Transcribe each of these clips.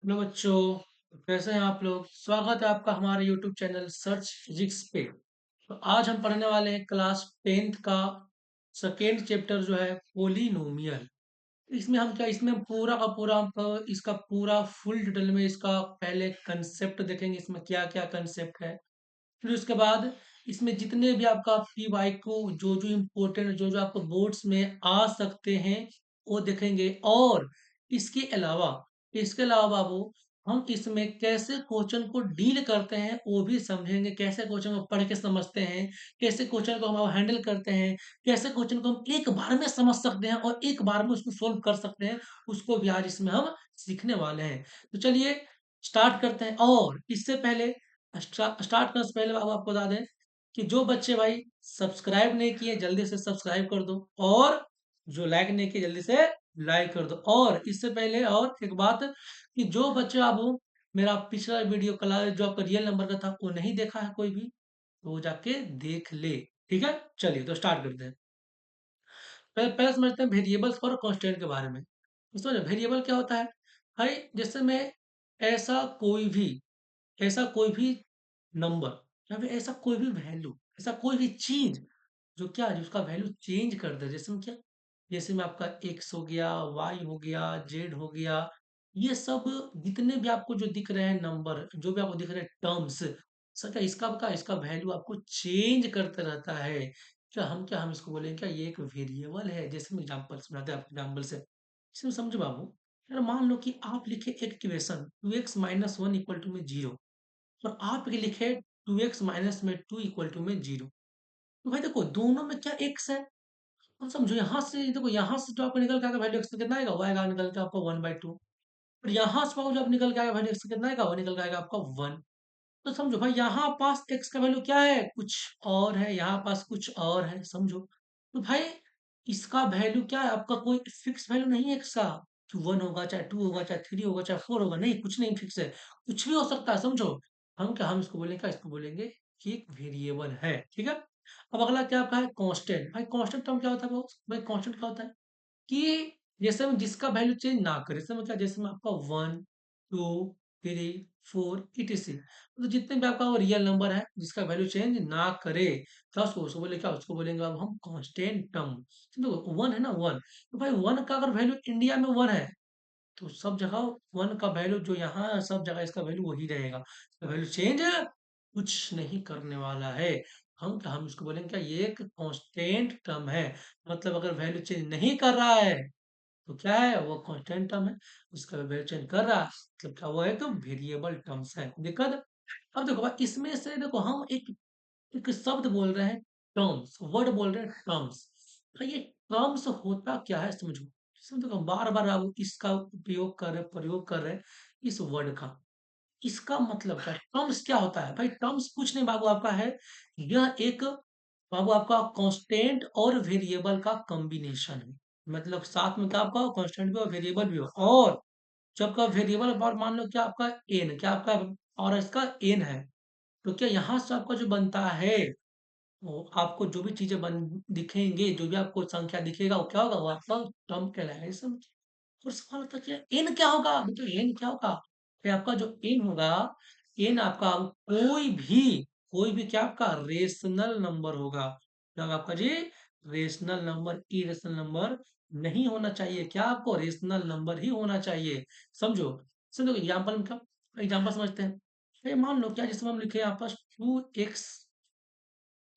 Hello बच्चों, कैसे हैं आप लोग। स्वागत है आपका हमारे यूट्यूब चैनल सर्च फिजिक्स पे। तो आज हम पढ़ने वाले हैं क्लास टेंथ का सेकेंड चैप्टर जो है पोलिनोमियल। इसमें हम क्या इसमें हम पूरा का पूरा इसका पूरा फुल डिटेल में इसका पहले कंसेप्ट देखेंगे, इसमें क्या क्या कंसेप्ट है। फिर उसके बाद इसमें जितने भी आपका पी वाई को जो जो इम्पोर्टेंट जो जो आपको बोर्ड्स में आ सकते हैं वो देखेंगे। और इसके अलावा बाबू हम इसमें कैसे क्वेश्चन को डील करते हैं वो भी समझेंगे। कैसे क्वेश्चन को पढ़ के समझते हैं, कैसे क्वेश्चन को हम हैंडल करते हैं, कैसे क्वेश्चन को हम एक बार में समझ सकते हैं और एक बार में उसको सोल्व कर सकते हैं, उसको भी आज इसमें हम सीखने वाले हैं। तो चलिए स्टार्ट करते हैं। और इससे पहले स्टार्ट करने से पहले बाबू आपको बता दें कि जो बच्चे भाई सब्सक्राइब नहीं किए जल्दी से सब्सक्राइब कर दो, और जो लाइक नहीं किए जल्दी से लाइक कर दो। और इससे पहले और एक बात कि जो बच्चे बाबू मेरा पिछला वीडियो क्लास जो आपका रियल नंबर का था वो नहीं देखा है कोई भी, तो वो जाके देख ले। ठीक है, चलिए तो स्टार्ट करते हैं। पहले पहले समझते हैं वेरिएबल्स और कांस्टेंट के बारे में। तो समझो वेरिएबल क्या होता है। भाई जैसे मैं ऐसा कोई भी ऐसा कोई भी नंबर या फिर ऐसा कोई भी वैल्यू, ऐसा कोई भी चीज जो क्या जिसका वैल्यू चेंज कर दे। जैसे में क्या, जैसे में आपका एक्स हो गया, वाई हो गया, जेड हो गया, ये सब जितने भी आपको जो दिख रहे हैं नंबर, जो भी आपको दिख रहे हैं टर्म्स, सर इसका वैल्यू आपको चेंज करता रहता है। क्या हम इसको बोलेंगे, क्या ये एक वेरिएबल है। जैसे हम एग्जाम्पल समझाते हैं आपको एग्जाम्पल से, इसमें समझो बाबू। यार मान लो कि आप लिखे एक इक्वेशन 2x - 1 इक्वल टू में 0, और आप ये लिखे 2x - 2 इक्वल टू में 0। तो भाई देखो दोनों में क्या एक्स है। अब समझो यहाँ से देखो, यहाँ से जो आपको निकल के आएगा वैल्यू एक्स का कितना आएगा, वो आएगा निकल के आपका 1/2। और यहाँ से पाओ जब निकल के आएगा वैल्यू एक्स का कितना आएगा, वो निकल के आएगा आपका 1। तो समझो भाई यहाँ पास एक्स का वैल्यू क्या है, कुछ और है, यहाँ पास कुछ और है, समझो। तो भाई इसका वैल्यू क्या है, आपका कोई फिक्स वैल्यू नहीं है एक्स का, कि 1 होगा, चाहे 2 होगा, चाहे 3 होगा, चाहे 4 होगा, नहीं कुछ नहीं फिक्स है, कुछ भी हो सकता है, समझो। हम इसको बोलेंगे क्या, इसको बोलेंगे कि एक वेरिएबल है। ठीक है। अब अगला क्या आपका है, कांस्टेंट। भाई कांस्टेंट टर्म क्या होता है भाई कांस्टेंट क्या होता है कि जैसे हम जिसका वैल्यू चेंज ना करे। जैसे में क्या, जैसे में आपका 1 2 3 4 etc, तो जितने भी आपका वो रियल नंबर है जिसका वैल्यू चेंज ना करे, क्या उसको बोले, क्या उसको बोलेंगे अब हम कांस्टेंट टर्म। तो 1 है ना, 1, तो भाई 1 का अगर वैल्यू इंडिया में 1 है तो सब जगह 1 का वैल्यू जो यहाँ है सब जगह इसका वैल्यू वही रहेगा, वैल्यू चेंज कुछ नहीं करने वाला है। हम इसको बोलेंगे क्या, ये एक कांस्टेंट टर्म है। मतलब अगर वैल्यू चेंज नहीं कर रहा है तो क्या है, वो कांस्टेंट टर्म है। उसका वैल्यू चेंज कर रहा है मतलब क्या, वो एक वेरिएबल टर्म्स है। दिक्कत। अब देखो भाई इसमें से देखो हम एक शब्द बोल रहे हैं, टर्म्स, वर्ड बोल रहे हैं टर्म्स। तो ये टर्म्स होता क्या है समझो। इसमें देखो बार बार आप इसका उपयोग कर रहे, प्रयोग कर रहे हैं इस वर्ड का। इसका मतलब क्या है, टर्म्स क्या होता है भाई, टर्म्स कुछ नहीं बाबू आपका है, यह एक बाबू आपका कांस्टेंट और वेरिएबल का कॉम्बिनेशन है। मतलब साथ में क्या आपका कांस्टेंट भी और वेरिएबल भी हो। और जो आपका वेरिएबल और मान लो क्या आपका एन, क्या आपका और इसका एन है, तो क्या यहाँ से आपका जो बनता है, वो आपको जो भी चीजें बन दिखेंगे, जो भी आपको संख्या दिखेगा वो क्या होगा, वो आपका टर्म कहलाएगा। ये समझ। और सवाल होता है कि एन क्या होगा, तो एन क्या होगा, फिर आपका जो एन होगा, एन आपका कोई भी क्या आपका रेशनल नंबर होगा। क्या होगा आपका जी, रेशनल नंबर, इरेशनल नंबर नहीं होना चाहिए। क्या आपको रेशनल नंबर ही होना चाहिए। समझो। समझो एग्जाम्पल में क्या, एग्जाम्पल समझते हैं। ये मान लो क्या, जिसमें हम लिखे यहाँ पास 2x,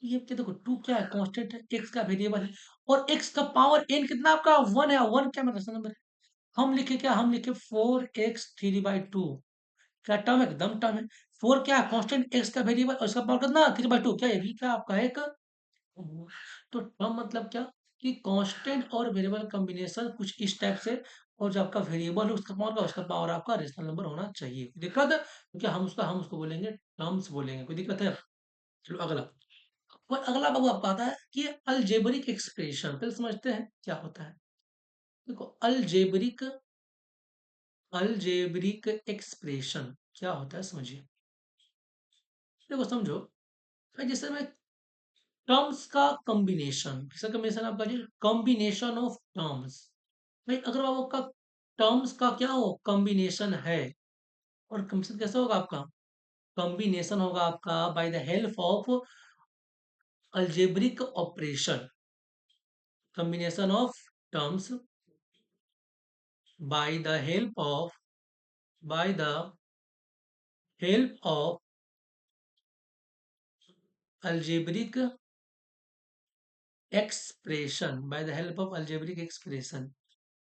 ये क्या देखो 2 क्या है, कांस्टेंट है, x का वेरिएबल है, और x का पावर n कितना आपका 1 है। 1 क्या मतलब नंबर है। हम लिखे क्या, हम लिखे 4x3/2। क्या टर्म है, एकदम टर्म है। 4 क्या है, कांस्टेंट x का वेरिएबल, और इसका पावर कितना 3/2, क्या ये भी क्या आपका एक। तो टर्म मतलब क्या कि कांस्टेंट और वेरिएबल कॉम्बिनेशन कुछ इस टाइप से। और जो आपका वेरिएबल है उसका पावर आपका रेशनल नंबर होना चाहिए। कोई दिक्कत है तो क्या हम उसको बोलेंगे टर्म्स बोलेंगे। कोई दिक्कत है। चलो अगला। और अगला बाबू आपका आता है कि अलजेब्रिक एक्सप्रेशन। पहले समझते हैं क्या होता है। देखो अलजेब्रिक एक्सप्रेशन क्या होता है समझिए। देखो समझो भाई, जैसे मैं टर्म्स का कॉम्बिनेशन, किसका कॉम्बिनेशन आपका जी, कॉम्बिनेशन ऑफ टर्म्स। भाई अगर आपका टर्म्स का क्या हो कॉम्बिनेशन है, और कम्बिनेशन कैसे होगा आपका? कॉम्बिनेशन होगा आपका by the help of algebraic operation, combination of terms by the help of algebraic expression, by the help of algebraic expression.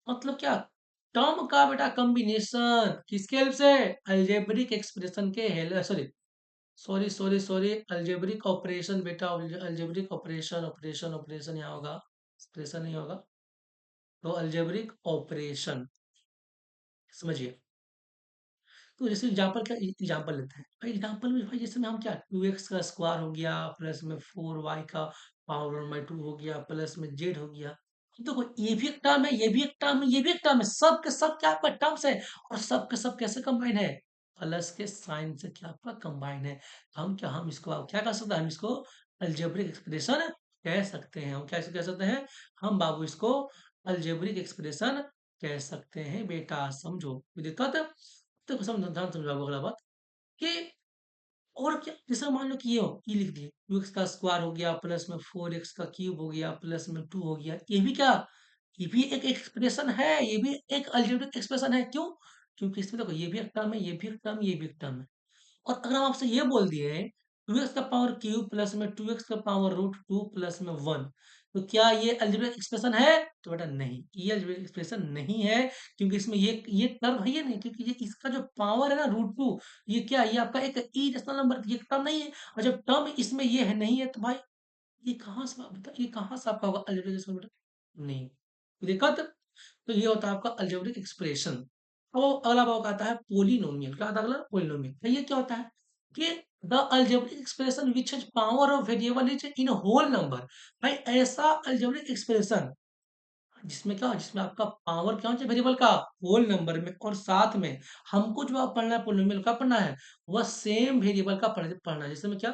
मतलब क्या? टर्म का बेटा कॉम्बिनेशन किसके हेल्प से? अलजेब्रिक एक्सप्रेशन के help, sorry sorry sorry sorry algebraic operation बेटा, algebraic operation operation operation यहाँ होगा, एक्सप्रेशन नहीं होगा, तो अलजेब्रिक ऑपरेशन, समझिए। तो जैसे एग्जाम्पल का एग्जाम्पल लेते हैं भाई, एग्जाम्पल में भाई जैसे में हम क्या 2x का स्क्वायर हो गया प्लस में 4y का पावर 1/2 हो गया प्लस में z हो गया। तो देखो ये भी एक टर्म है, ये भी एक टर्म है, ये भी एक टर्म है, सब के सब क्या आपका टर्म्स है, और सब के सब कैसे कंबाइन है? प्लस के साइन से क्या आपका कंबाइन है। तो हम क्या, हम इसको क्या कर सकते हैं, हम इसको अलजेब्रिक एक्सप्रेशन कह सकते हैं। हम क्या कह सकते हैं? हम बाबू इसको अलजेब्रिक एक्सप्रेशन कह सकते हैं बेटा, समझो कोई दिक्कत है? देखो ध्यान समझाओ अगला बात कि और क्या, जैसे मान लो कि ये लिख दिए 2x का स्क्वायर हो गया प्लस में 4x का क्यूब हो गया प्लस में 2 हो गया, ये भी क्या, ये भी एक एक्सप्रेशन है, ये भी एक अलजेब्रिक एक्सप्रेशन है। क्यों? क्योंकि इसमें देखो ये भी एक टर्म है, ये भी एक टर्म, ये भी एक टर्म है। और अगर हम आपसे ये बोल दिए 2x का पावर क्यूब प्लस में 2x का पावर रूट 2 प्लस में 1, तो क्या ये अलजेब्रिक एक्सप्रेशन है? तो बेटा नहीं, ये अलजेब्रिक एक्सप्रेशन नहीं है, क्योंकि इसमें ये टर्म है, ये नहीं, क्योंकि ये इसका जो पावर है ना रूट 2, ये क्या, ये आपका एक इरेशनल नंबर, ये टर्म नहीं है। और जब टर्म इसमें ये है नहीं है, तो भाई ये कहाँ से बता, ये कहाँ से आपका होगा अलजेब्रिक एक्सप्रेशन बेटा? नहीं, दिक्कत। तो ये होता है आपका अलजेब्रिक एक्सप्रेशन। अब अगला भाग आता है पोलिनोमियल। क्या आता है अगला? पोलिनोमियल। तो ये क्या होता है कि the algebraic expression which has power of variable is in whole number. भाई ऐसा अलजेब्रिक एक्सप्रेशन जिसमें क्या, जिसमें आपका पावर क्या होना चाहिए वेरिएबल का, होल नंबर में, और साथ में हमको जो आप पढ़ना है पोलिनोमियल का पढ़ना है, वह सेम वेरिएबल का पढ़ना है। जैसे में क्या,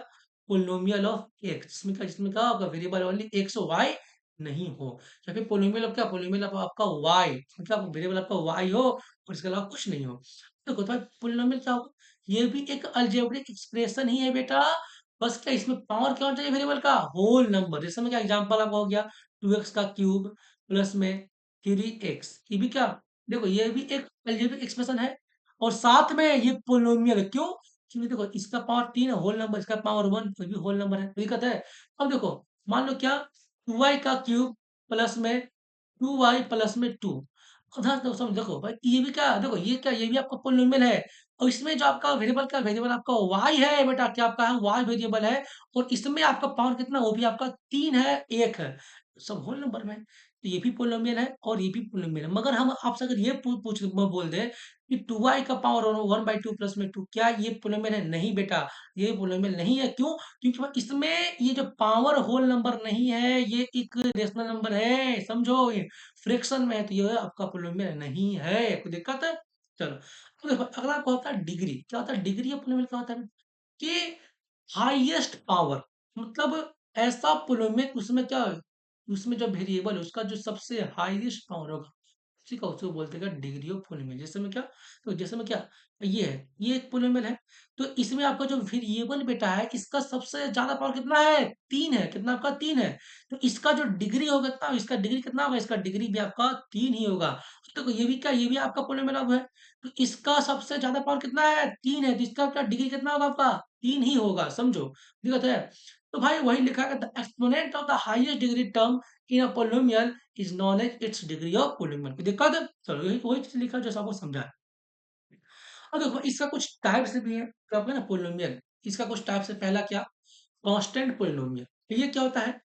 पोलिनोमियल ऑफ एक्स, जिसमें क्या होगा, वेरिएबल ओनली एक्स वाई नहीं हो, या फिर पोलिनोमियल ऑफ क्या, पोलिनोमियल ऑफ आपका वाई, क्या वेरिएबल आपका वाई हो और इसके अलावा कुछ नहीं हो। देखो तो पोलिनोमियल क्या होगा, ये भी एक अलजेब्रिक एक्सप्रेशन ही है बेटा, बस क्या इसमें पावर क्या होना चाहिए वेरिएबल का, होल नंबर। जैसे में क्या एग्जांपल आपका हो गया 2x का क्यूब प्लस में 3x, ये भी क्या, देखो ये भी एक अलजेब्रिक एक्सप्रेशन है, और साथ में ये पोलिनोमियल है। क्यों? क्योंकि देखो इसका पावर 3 है होल नंबर, इसका पावर 1, तो ये भी होल नंबर है, कोई दिक्कत है? अब देखो मान लो क्या, 2y का क्यूब प्लस में 2y प्लस में 2, ध्यान से समझ, देखो भाई ये भी क्या, देखो ये क्या, ये भी आपका पोलिनोमियल है, और इसमें जो आपका वेरिएबल का, वेरिएबल आपका y है बेटा, क्या आपका है, y वेरिएबल है, और इसमें आपका पावर कितना, वो भी आपका 3 है, 1 है, सब होल नंबर में है। तो ये भी पोलिनोमियल है और ये भी पोलिनोमियल है। मगर हम आपसे अगर ये पूछ बोल दे कि 2y का पावर 1/2 प्लस में 2, क्या ये पोलिनोमियल है? नहीं बेटा, ये पोलिनोमियल नहीं है। क्यों? क्योंकि भाई इसमें ये जो पावर होल नंबर नहीं है, ये एक रेशनल नंबर है, समझो, ये फ्रैक्शन में है, तो ये आपका पोलिनोमियल नहीं है, कोई दिक्कत है? चलो अब देखो अगला क्या होता है, डिग्री। क्या होता है डिग्री ऑफ पोलिनोमियल? क्या होता है कि हाईएस्ट पावर, मतलब ऐसा पोलिनोमियल उसमें क्या, उसमें जो वेरिएबल है उसका जो सबसे हाईएस्ट पावर होगा, उसी का उसको बोलते हैं डिग्री ऑफ पोलिनोमियल। जैसे में क्या, तो जैसे में क्या, ये है, ये एक पोलिनोमियल है, तो इसमें आपका जो वेरिएबल बेटा है, इसका सबसे ज्यादा पावर कितना है, 3 है, कितना आपका 3 है, तो इसका जो डिग्री होगा कितना, इसका डिग्री कितना होगा, इसका डिग्री भी आपका 3 ही होगा। तो ये भी क्या, ये भी आपका पोलिनोमियल अब है, तो इसका सबसे ज्यादा पावर कितना है, 3 है, तो इसका क्या डिग्री कितना होगा आपका, 3 ही होगा, समझो, दिक्कत है? तो भाई वही लिखा है, the exponent of the highest degree term in a polynomial is known as its degree of polynomial. कोई दिक्कत है? चलो यही वही चीज लिखा जो सबको समझा है। अब देखो इसका कुछ टाइप्स भी है, तो आपका ना पोलिनोमियल, इसका कुछ टाइप्स है। पहला क्या, कांस्टेंट पोलिनोमियल। तो ये क्या होता है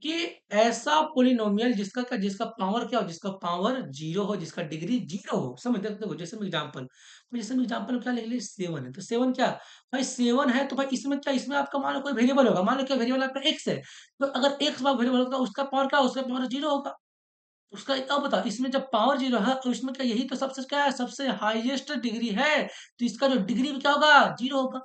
कि ऐसा पोलिनोमियल जिसका क्या, जिसका पावर क्या हो, जिसका पावर जीरो हो, जिसका डिग्री जीरो हो। समझ देखो जैसे में एग्जांपल, तो जैसे में एग्जांपल क्या लिख ली, 7 है, तो 7 क्या, भाई 7 है, तो भाई इसमें क्या, इसमें आपका मान लो कोई वेरिएबल होगा, मान लो क्या वेरिएबल आपका x है, तो अगर x वेरिएबल होगा उसका पावर क्या, उसका पावर जीरो होगा। उसका अब बताओ इसमें जब पावर जीरो है तो इसमें क्या, यही तो सबसे क्या है, सबसे हाईएस्ट डिग्री है, तो इसका जो डिग्री भी क्या होगा, जीरो होगा।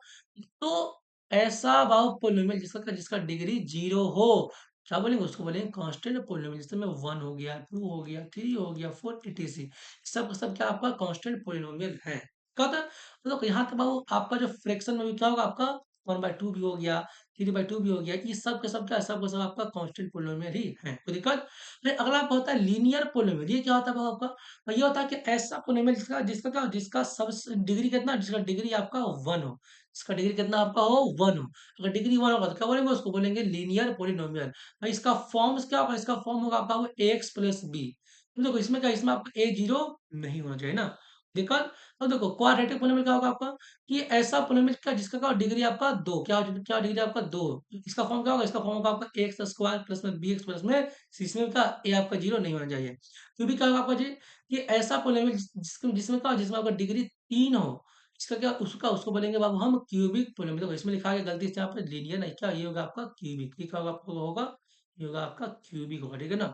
तो ऐसा भाव पोलिनोमियल जिसका जिसका डिग्री जीरो हो, क्या बोलेंगे, उसको बोलेंगे कांस्टेंट पोलिनोमियल। जैसे में 1 हो गया, 2 हो गया, 3 हो गया, 4 etc, सब सब क्या आपका कांस्टेंट पोलिनोमियल है। क्या होता है? तो देखो यहाँ तक बाबू आपका जो फ्रैक्शन में भी क्या होगा आपका 1/2 भी हो गया, 3/2 भी हो गया, ये सब के सब क्या है, सब का सब आपका कांस्टेंट पोलिनोमियल ही है, कोई दिक्कत? फिर अगला आपका होता है लीनियर पोलिनोमियल, ये क्या होता है बाबू आपका? और ये होता है कि ऐसा पोलिनोमियल जिसका जिसका क्या जिसका सब डिग्री कितना, जिसका डिग्री आपका 1 हो, जिसका डिग्री कितना आपका हो 1 हो। अगर डिग्री 1 होगा तो क्या बोलेंगे, उसको बोलेंगे लीनियर पोलिनोमियल। भाई इसका फॉर्म क्या होगा, इसका फॉर्म होगा आपका वो एक्स प्लस बी। तो देखो इसमें क्या, इसमें आपका ए जीरो नहीं होना चाहिए ना, दिक्कत। और देखो क्वाड्रेटिक पोलिनोमियल क्या होगा आपका, कि ऐसा पोलिनोमियल का जिसका क्या डिग्री आपका 2, क्या डिग्री आपका 2। इसका फॉर्म क्या होगा, इसका फॉर्म होगा आपका एक्स स्क्वायर प्लस में बी एक्स प्लस में सी, इसमें का ए आपका जीरो नहीं होना चाहिए। क्यों भी क्या होगा आपका जी, कि ऐसा पोलिनोमियल जिसमें क्या, जिसमें आपका डिग्री 3 हो, इसका क्या, उसका उसको बोलेंगे बाबू हम क्यूबिक पोलिनोमियल। देखो इसमें लिखा है गलती से यहाँ पे लीनियर नहीं, क्या ये होगा आपका क्यूबिक, ये क्या होगा आपका होगा, ये होगा आपका क्यूबिक होगा, ठीक है ना।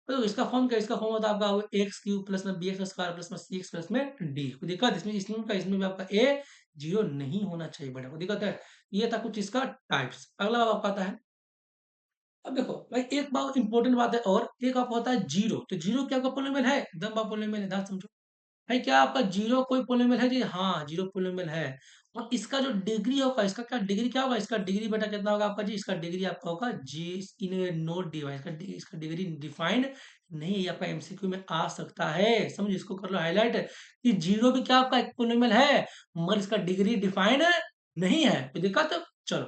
तो इसका फॉर्म क्या, इसका फॉर्म होता है आपका एक्स क्यूब प्लस में बी एक्स स्क्वायर प्लस में सी एक्स प्लस में डी। कोई दिक्कत इसमें, इसमें भी आपका ए जीरो नहीं होना चाहिए बेटा, कोई दिक्कत है? ये था कुछ इसका टाइप्स। अगला आपका आता है, अब देखो भाई एक बात इंपॉर्टेंट बात है, और एक आपका होता है जीरो। तो जीरो क्या आपका पोलिनोमियल है, एकदम आप पोलिनोमियल है, ध्यान समझो। भाई क्या आपका जीरो कोई पोलिनोमियल है जी, हाँ जीरो पोलिनोमियल है। और इसका जो डिग्री होगा, इसका क्या डिग्री क्या होगा, इसका डिग्री बेटा कितना होगा आपका जी, इसका डिग्री आपका होगा जी इन नोट डिवाइस, इसका डिग्री डिफाइंड नहीं है, ये आपका एमसीक्यू में आ सकता है, समझ इसको कर लो हाईलाइट, कि जीरो भी क्या आपका एक पोलिनोमियल है, मगर इसका डिग्री डिफाइंड नहीं है, कोई दिक्कत? चलो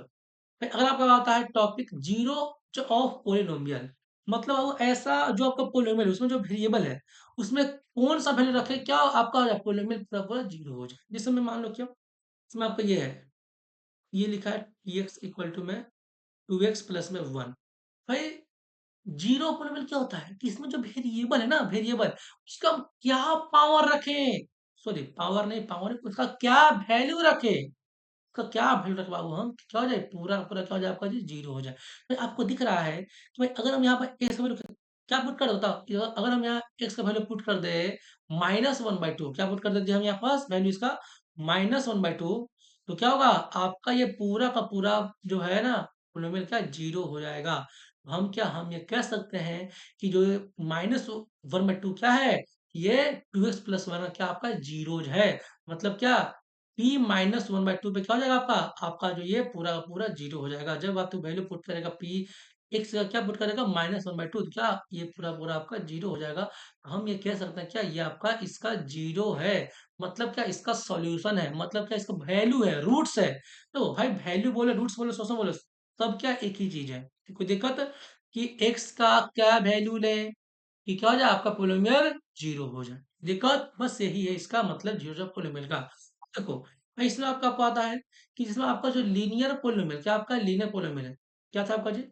फिर अगर आपका आता है टॉपिक जीरो ऑफ पोलिनोमियल, मतलब वो ऐसा जो आपका पोलिनोमियल उसमें जो वेरिएबल है, उसमें कौन सा वैल्यू रखे क्या आपका हो जाए पोलिनोमियल पूरा पूरा जीरो हो जाए। जिस समय मान लो क्या, इसमें आपका ये है, ये लिखा है टी एक्स इक्वल टू में 2x प्लस में 1। भाई जीरो पोलिनोमियल क्या होता है कि इसमें जो वेरिएबल है ना, वेरिएबल उसका हम क्या पावर रखें, सॉरी पावर नहीं, पावर नहीं, उसका क्या वैल्यू रखे, का क्या वैल्यू रखे बाबू, हम क्या हो जाए पूरा का पूरा क्या हो जाए आपका जी जीरो हो जाए। तो आपको दिख रहा है कि भाई अगर हम यहाँ पर एक्स का वैल्यू क्या पुट कर होता, अगर हम यहाँ एक्स का वैल्यू पुट कर दे -1/2, क्या पुट कर देते हम यहाँ पास वैल्यू इसका -1/2, तो क्या होगा आपका ये पूरा का पूरा जो है ना पोलिनोमियल क्या जीरो हो जाएगा। हम क्या, हम ये कह सकते हैं कि जो -1/2 क्या है, ये 2x प्लस वन क्या आपका जीरोज है। मतलब क्या, p -1/2 पे क्या हो जाएगा आपका, आपका जो ये पूरा का पूरा जीरो हो जाएगा। जब आप तो वैल्यू पुट करेगा p x का क्या पुट करेगा -1/2, तो क्या ये पूरा पूरा आपका जीरो हो जाएगा। हम ये कह सकते हैं क्या, ये आपका इसका जीरो है, मतलब क्या इसका सॉल्यूशन है, मतलब क्या इसका वैल्यू है, रूट्स है। तो भाई वैल्यू बोले रूट्स बोले सोचो बोले, सब क्या एक ही चीज है। तो कोई दिक्कत कि x का क्या वैल्यू ले कि क्या हो जाए आपका पोलिनोमियल जीरो हो जाए, दिक्कत बस यही है इसका मतलब जीरो जब पोलिनोमियल का। देखो भाई इसमें आपका पता है कि जिसमें आपका जो लीनियर पोलिनोमियल, क्या आपका लीनियर पोलिनोमियल है, क्या था आपका जी,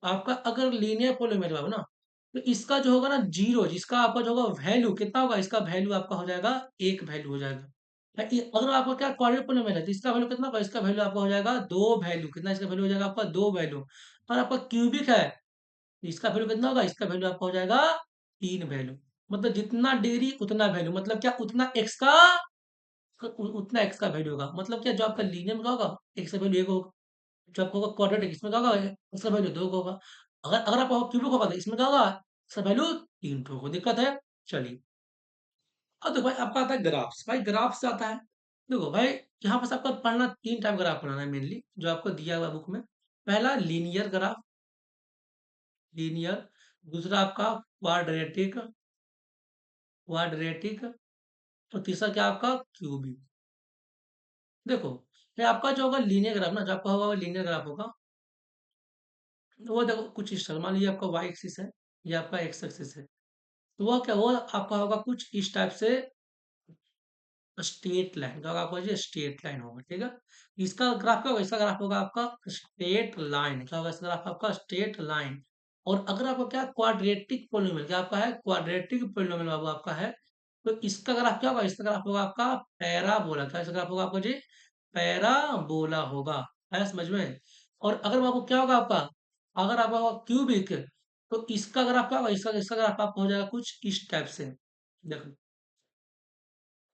आपका अगर लीनियर पोलिनोमियल हो ना, तो इसका जो होगा ना जीरो, जिसका आपका जो होगा वैल्यू कितना होगा, इसका वैल्यू आपका हो जाएगा एक वैल्यू हो जाएगा। अगर आपका क्या क्वाड्रेटिक पोलिनोमियल है, तो इसका वैल्यू कितना होगा, इसका वैल्यू आपका हो जाएगा दो वैल्यू, कितना इसका वैल्यू हो जाएगा आपका दो वैल्यू। और आपका क्यूबिक है, तो इसका वैल्यू कितना होगा, इसका वैल्यू आपका हो जाएगा तीन वैल्यू। मतलब जितना डिग्री उतना वैल्यू, मतलब क्या उतना एक्स का उतना एक्स का वैल्यू होगा। मतलब क्या जो आपका लीनियर में क्या होगा, एक्स का वैल्यू एक होगा, जो आपका होगा क्वाड्रेटिक इसमें क्या होगा, इसका वैल्यू दो का होगा। अगर अगर आपका क्यूबिक होगा तो इसमें क्या होगा, इसका वैल्यू तीन ठो होगा, दिक्कत है। चलिए अब देखो भाई आपका आता है ग्राफ्स, भाई ग्राफ से आता है, देखो भाई यहाँ पर आपको पढ़ना तीन टाइप ग्राफ बनाना है मेनली, जो आपको दिया हुआ बुक में। पहला लीनियर ग्राफ, लीनियर। दूसरा आपका क्वाड्रेटिक, क्वाड्रेटिक। और तीसरा क्या आपका क्यूबिक। देखो ये आपका जो होगा लीनियर ग्राफ ना, जो आपका होगा लीनियर ग्राफ होगा, वो देखो कुछ इस तरह, मान लीजिए आपका वाई एक्सिस है, ये आपका एक्स एक्सिस है, तो वो क्या, वो आपका होगा कुछ इस टाइप से स्ट्रेट लाइन, क्या होगा आपका जी स्ट्रेट लाइन होगा, ठीक है। इसका ग्राफ क्या होगा, इसका ग्राफ होगा आपका स्ट्रेट लाइन, क्या होगा इसका ग्राफ आपका स्ट्रेट लाइन। और अगर आपका क्या क्वाड्रेटिक पोलिनोमियल, क्या आपका है क्वाड्रेटिक पोलिनोमियल बाबू आपका है, तो इसका ग्राफ क्या होगा, इसका ग्राफ होगा आपका पैराबोला, क्या इसका ग्राफ होगा आपका जी पैराबोला होगा, है समझ में। और अगर बाबू क्या होगा आपका, अगर आपका होगा क्यूबिक, तो इसका ग्राफ क्या होगा, इसका इसका ग्राफ आपका हो जाएगा कुछ इस टाइप से, देखो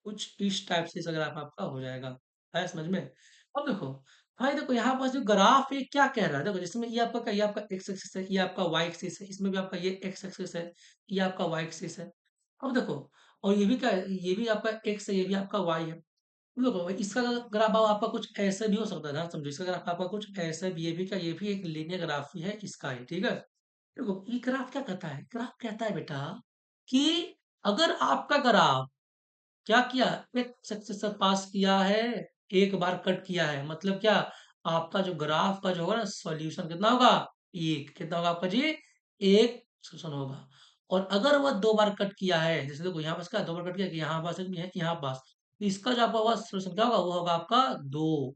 कुछ इस टाइप से इसका ग्राफ आपका हो जाएगा, है समझ में। अब देखो भाई, देखो यहाँ पर जो ग्राफ ये क्या कह रहा है, देखो जिसमें ये आपका क्या, ये आपका एक्स एक्सिस है, ये आपका वाई एक्सिस है, इसमें भी आपका ये एक्स एक्सिस है, ये आपका वाई एक्सिस है। अब देखो और ये भी क्या है, ये भी आपका x है, ये भी आपका y है। देखो भाई, इसका ग्राफ आपका कुछ ऐसे भी हो सकता है, ध्यान समझो, इसका ग्राफ आपका कुछ ऐसे भी, ये भी क्या, ये भी एक लीनियर ग्राफ ही है इसका ही, ठीक है। देखो ये ग्राफ क्या कहता है, ग्राफ कहता है बेटा कि अगर आपका ग्राफ क्या किया, एक सक्सेसर पास किया है, एक बार कट किया है, मतलब क्या, आपका जो ग्राफ का जो होगा ना सॉल्यूशन कितना होगा, एक, कितना होगा आपका जी, एक सेक्शन होगा। और अगर वह दो बार कट किया है, जैसे देखो यहाँ पास क्या दो बार कट किया कि यहाँ पास है, यहाँ पास, तो इसका जो आपका होगा सोल्यूशन क्या होगा, वो होगा आपका दो।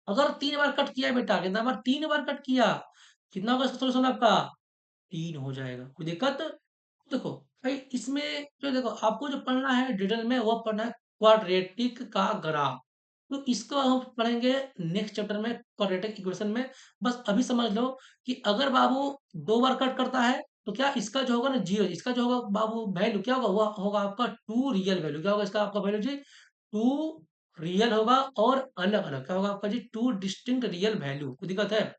अगर तीन बार कट किया है बेटा, कितना बार, तीन बार कट किया, कितना होगा इसका सोल्यूशन आपका, तीन हो जाएगा, कोई दिक्कत। देखो भाई, इसमें जो देखो आपको जो पढ़ना है डिटेल में, वो पढ़ना है क्वाड्रेटिक का ग्राफ। तो इसको हम पढ़ेंगे नेक्स्ट चैप्टर में, क्वाड्रेटिक इक्वेशन में। बस अभी समझ लो कि अगर बाबू दो बार कट करता है, तो क्या इसका जो होगा ना जीरो, इसका जो होगा बाबू वैल्यू क्या होगा, वो होगा आपका टू रियल वैल्यू, क्या होगा इसका आपका वैल्यू जी, टू रियल होगा, और अलग अलग क्या होगा आपका जी, टू डिस्टिंक्ट रियल वैल्यू, कोई दिक्कत है।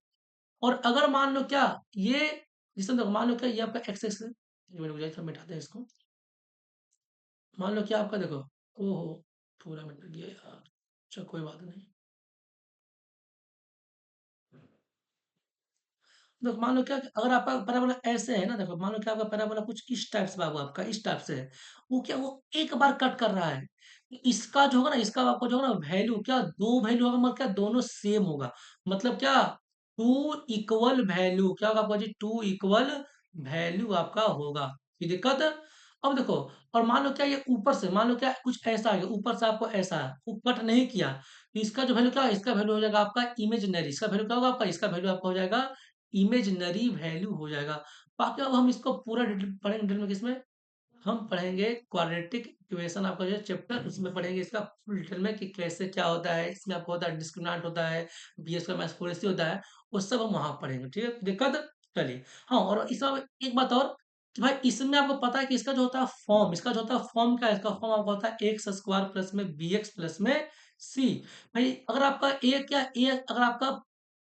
और अगर मान लो क्या, ये जिसमें देखो मान लो क्या, ये आपका एक्स एक्स, एक मिनट रुक जाइए, थोड़ा मिटाते हैं इसको। मान लो क्या आपका देखो, ओहो, पूरा मिट गया यार, अच्छा कोई बात नहीं। देखो मान लो क्या कि अगर आपका पैराबोला ऐसे है ना, देखो मान लो क्या आपका पैराबोला कुछ इस टाइप से बाबू, आपका इस टाइप से है, वो क्या, वो एक बार कट कर रहा है, इसका जो होगा ना, इसका आपको जो होगा ना वैल्यू, क्या दो वैल्यू होगा, मतलब क्या दोनों सेम होगा, मतलब क्या, टू इक्वल वैल्यू, क्या होगा आपका जी, टू इक्वल वैल्यू आपका होगा, ये दिक्कत। अब देखो, और मान लो क्या ये ऊपर से, मान लो क्या कुछ ऐसा आ गया ऊपर से, आपको ऐसा है, वो कट नहीं किया, तो इसका जो वैल्यू क्या है, इसका वैल्यू हो जाएगा आपका इमेजिनरी, इसका वैल्यू क्या होगा आपका, इसका वैल्यू आपका हो जाएगा इमेजिनरी वैल्यू हो जाएगा। बाकी अब हम इसको पूरा डिटेल पढ़ेंगे, डिटेल में किसमें, हम पढ़ेंगे क्वाड्रेटिक इक्वेशन, आपका जो चैप्टर उसमें पढ़ेंगे इसका फुल डिटेल में कि कैसे क्या होता है, इसमें आपको होता है डिस्क्रिमिनेंट होता है, बीएस का मैथ्स होता है, वो सब हम वहां पढ़ेंगे, ठीक है, दिक्कत। चलिए, हाँ, और इसमें एक बात और, कि भाई इसमें आपको पता है कि इसका जो होता है फॉर्म, इसका जो होता है फॉर्म क्या है, इसका फॉर्म आपको होता है एक्स स्क्वायर प्लस में बी एक्स प्लस में सी। भाई अगर आपका ए क्या, ए अगर आपका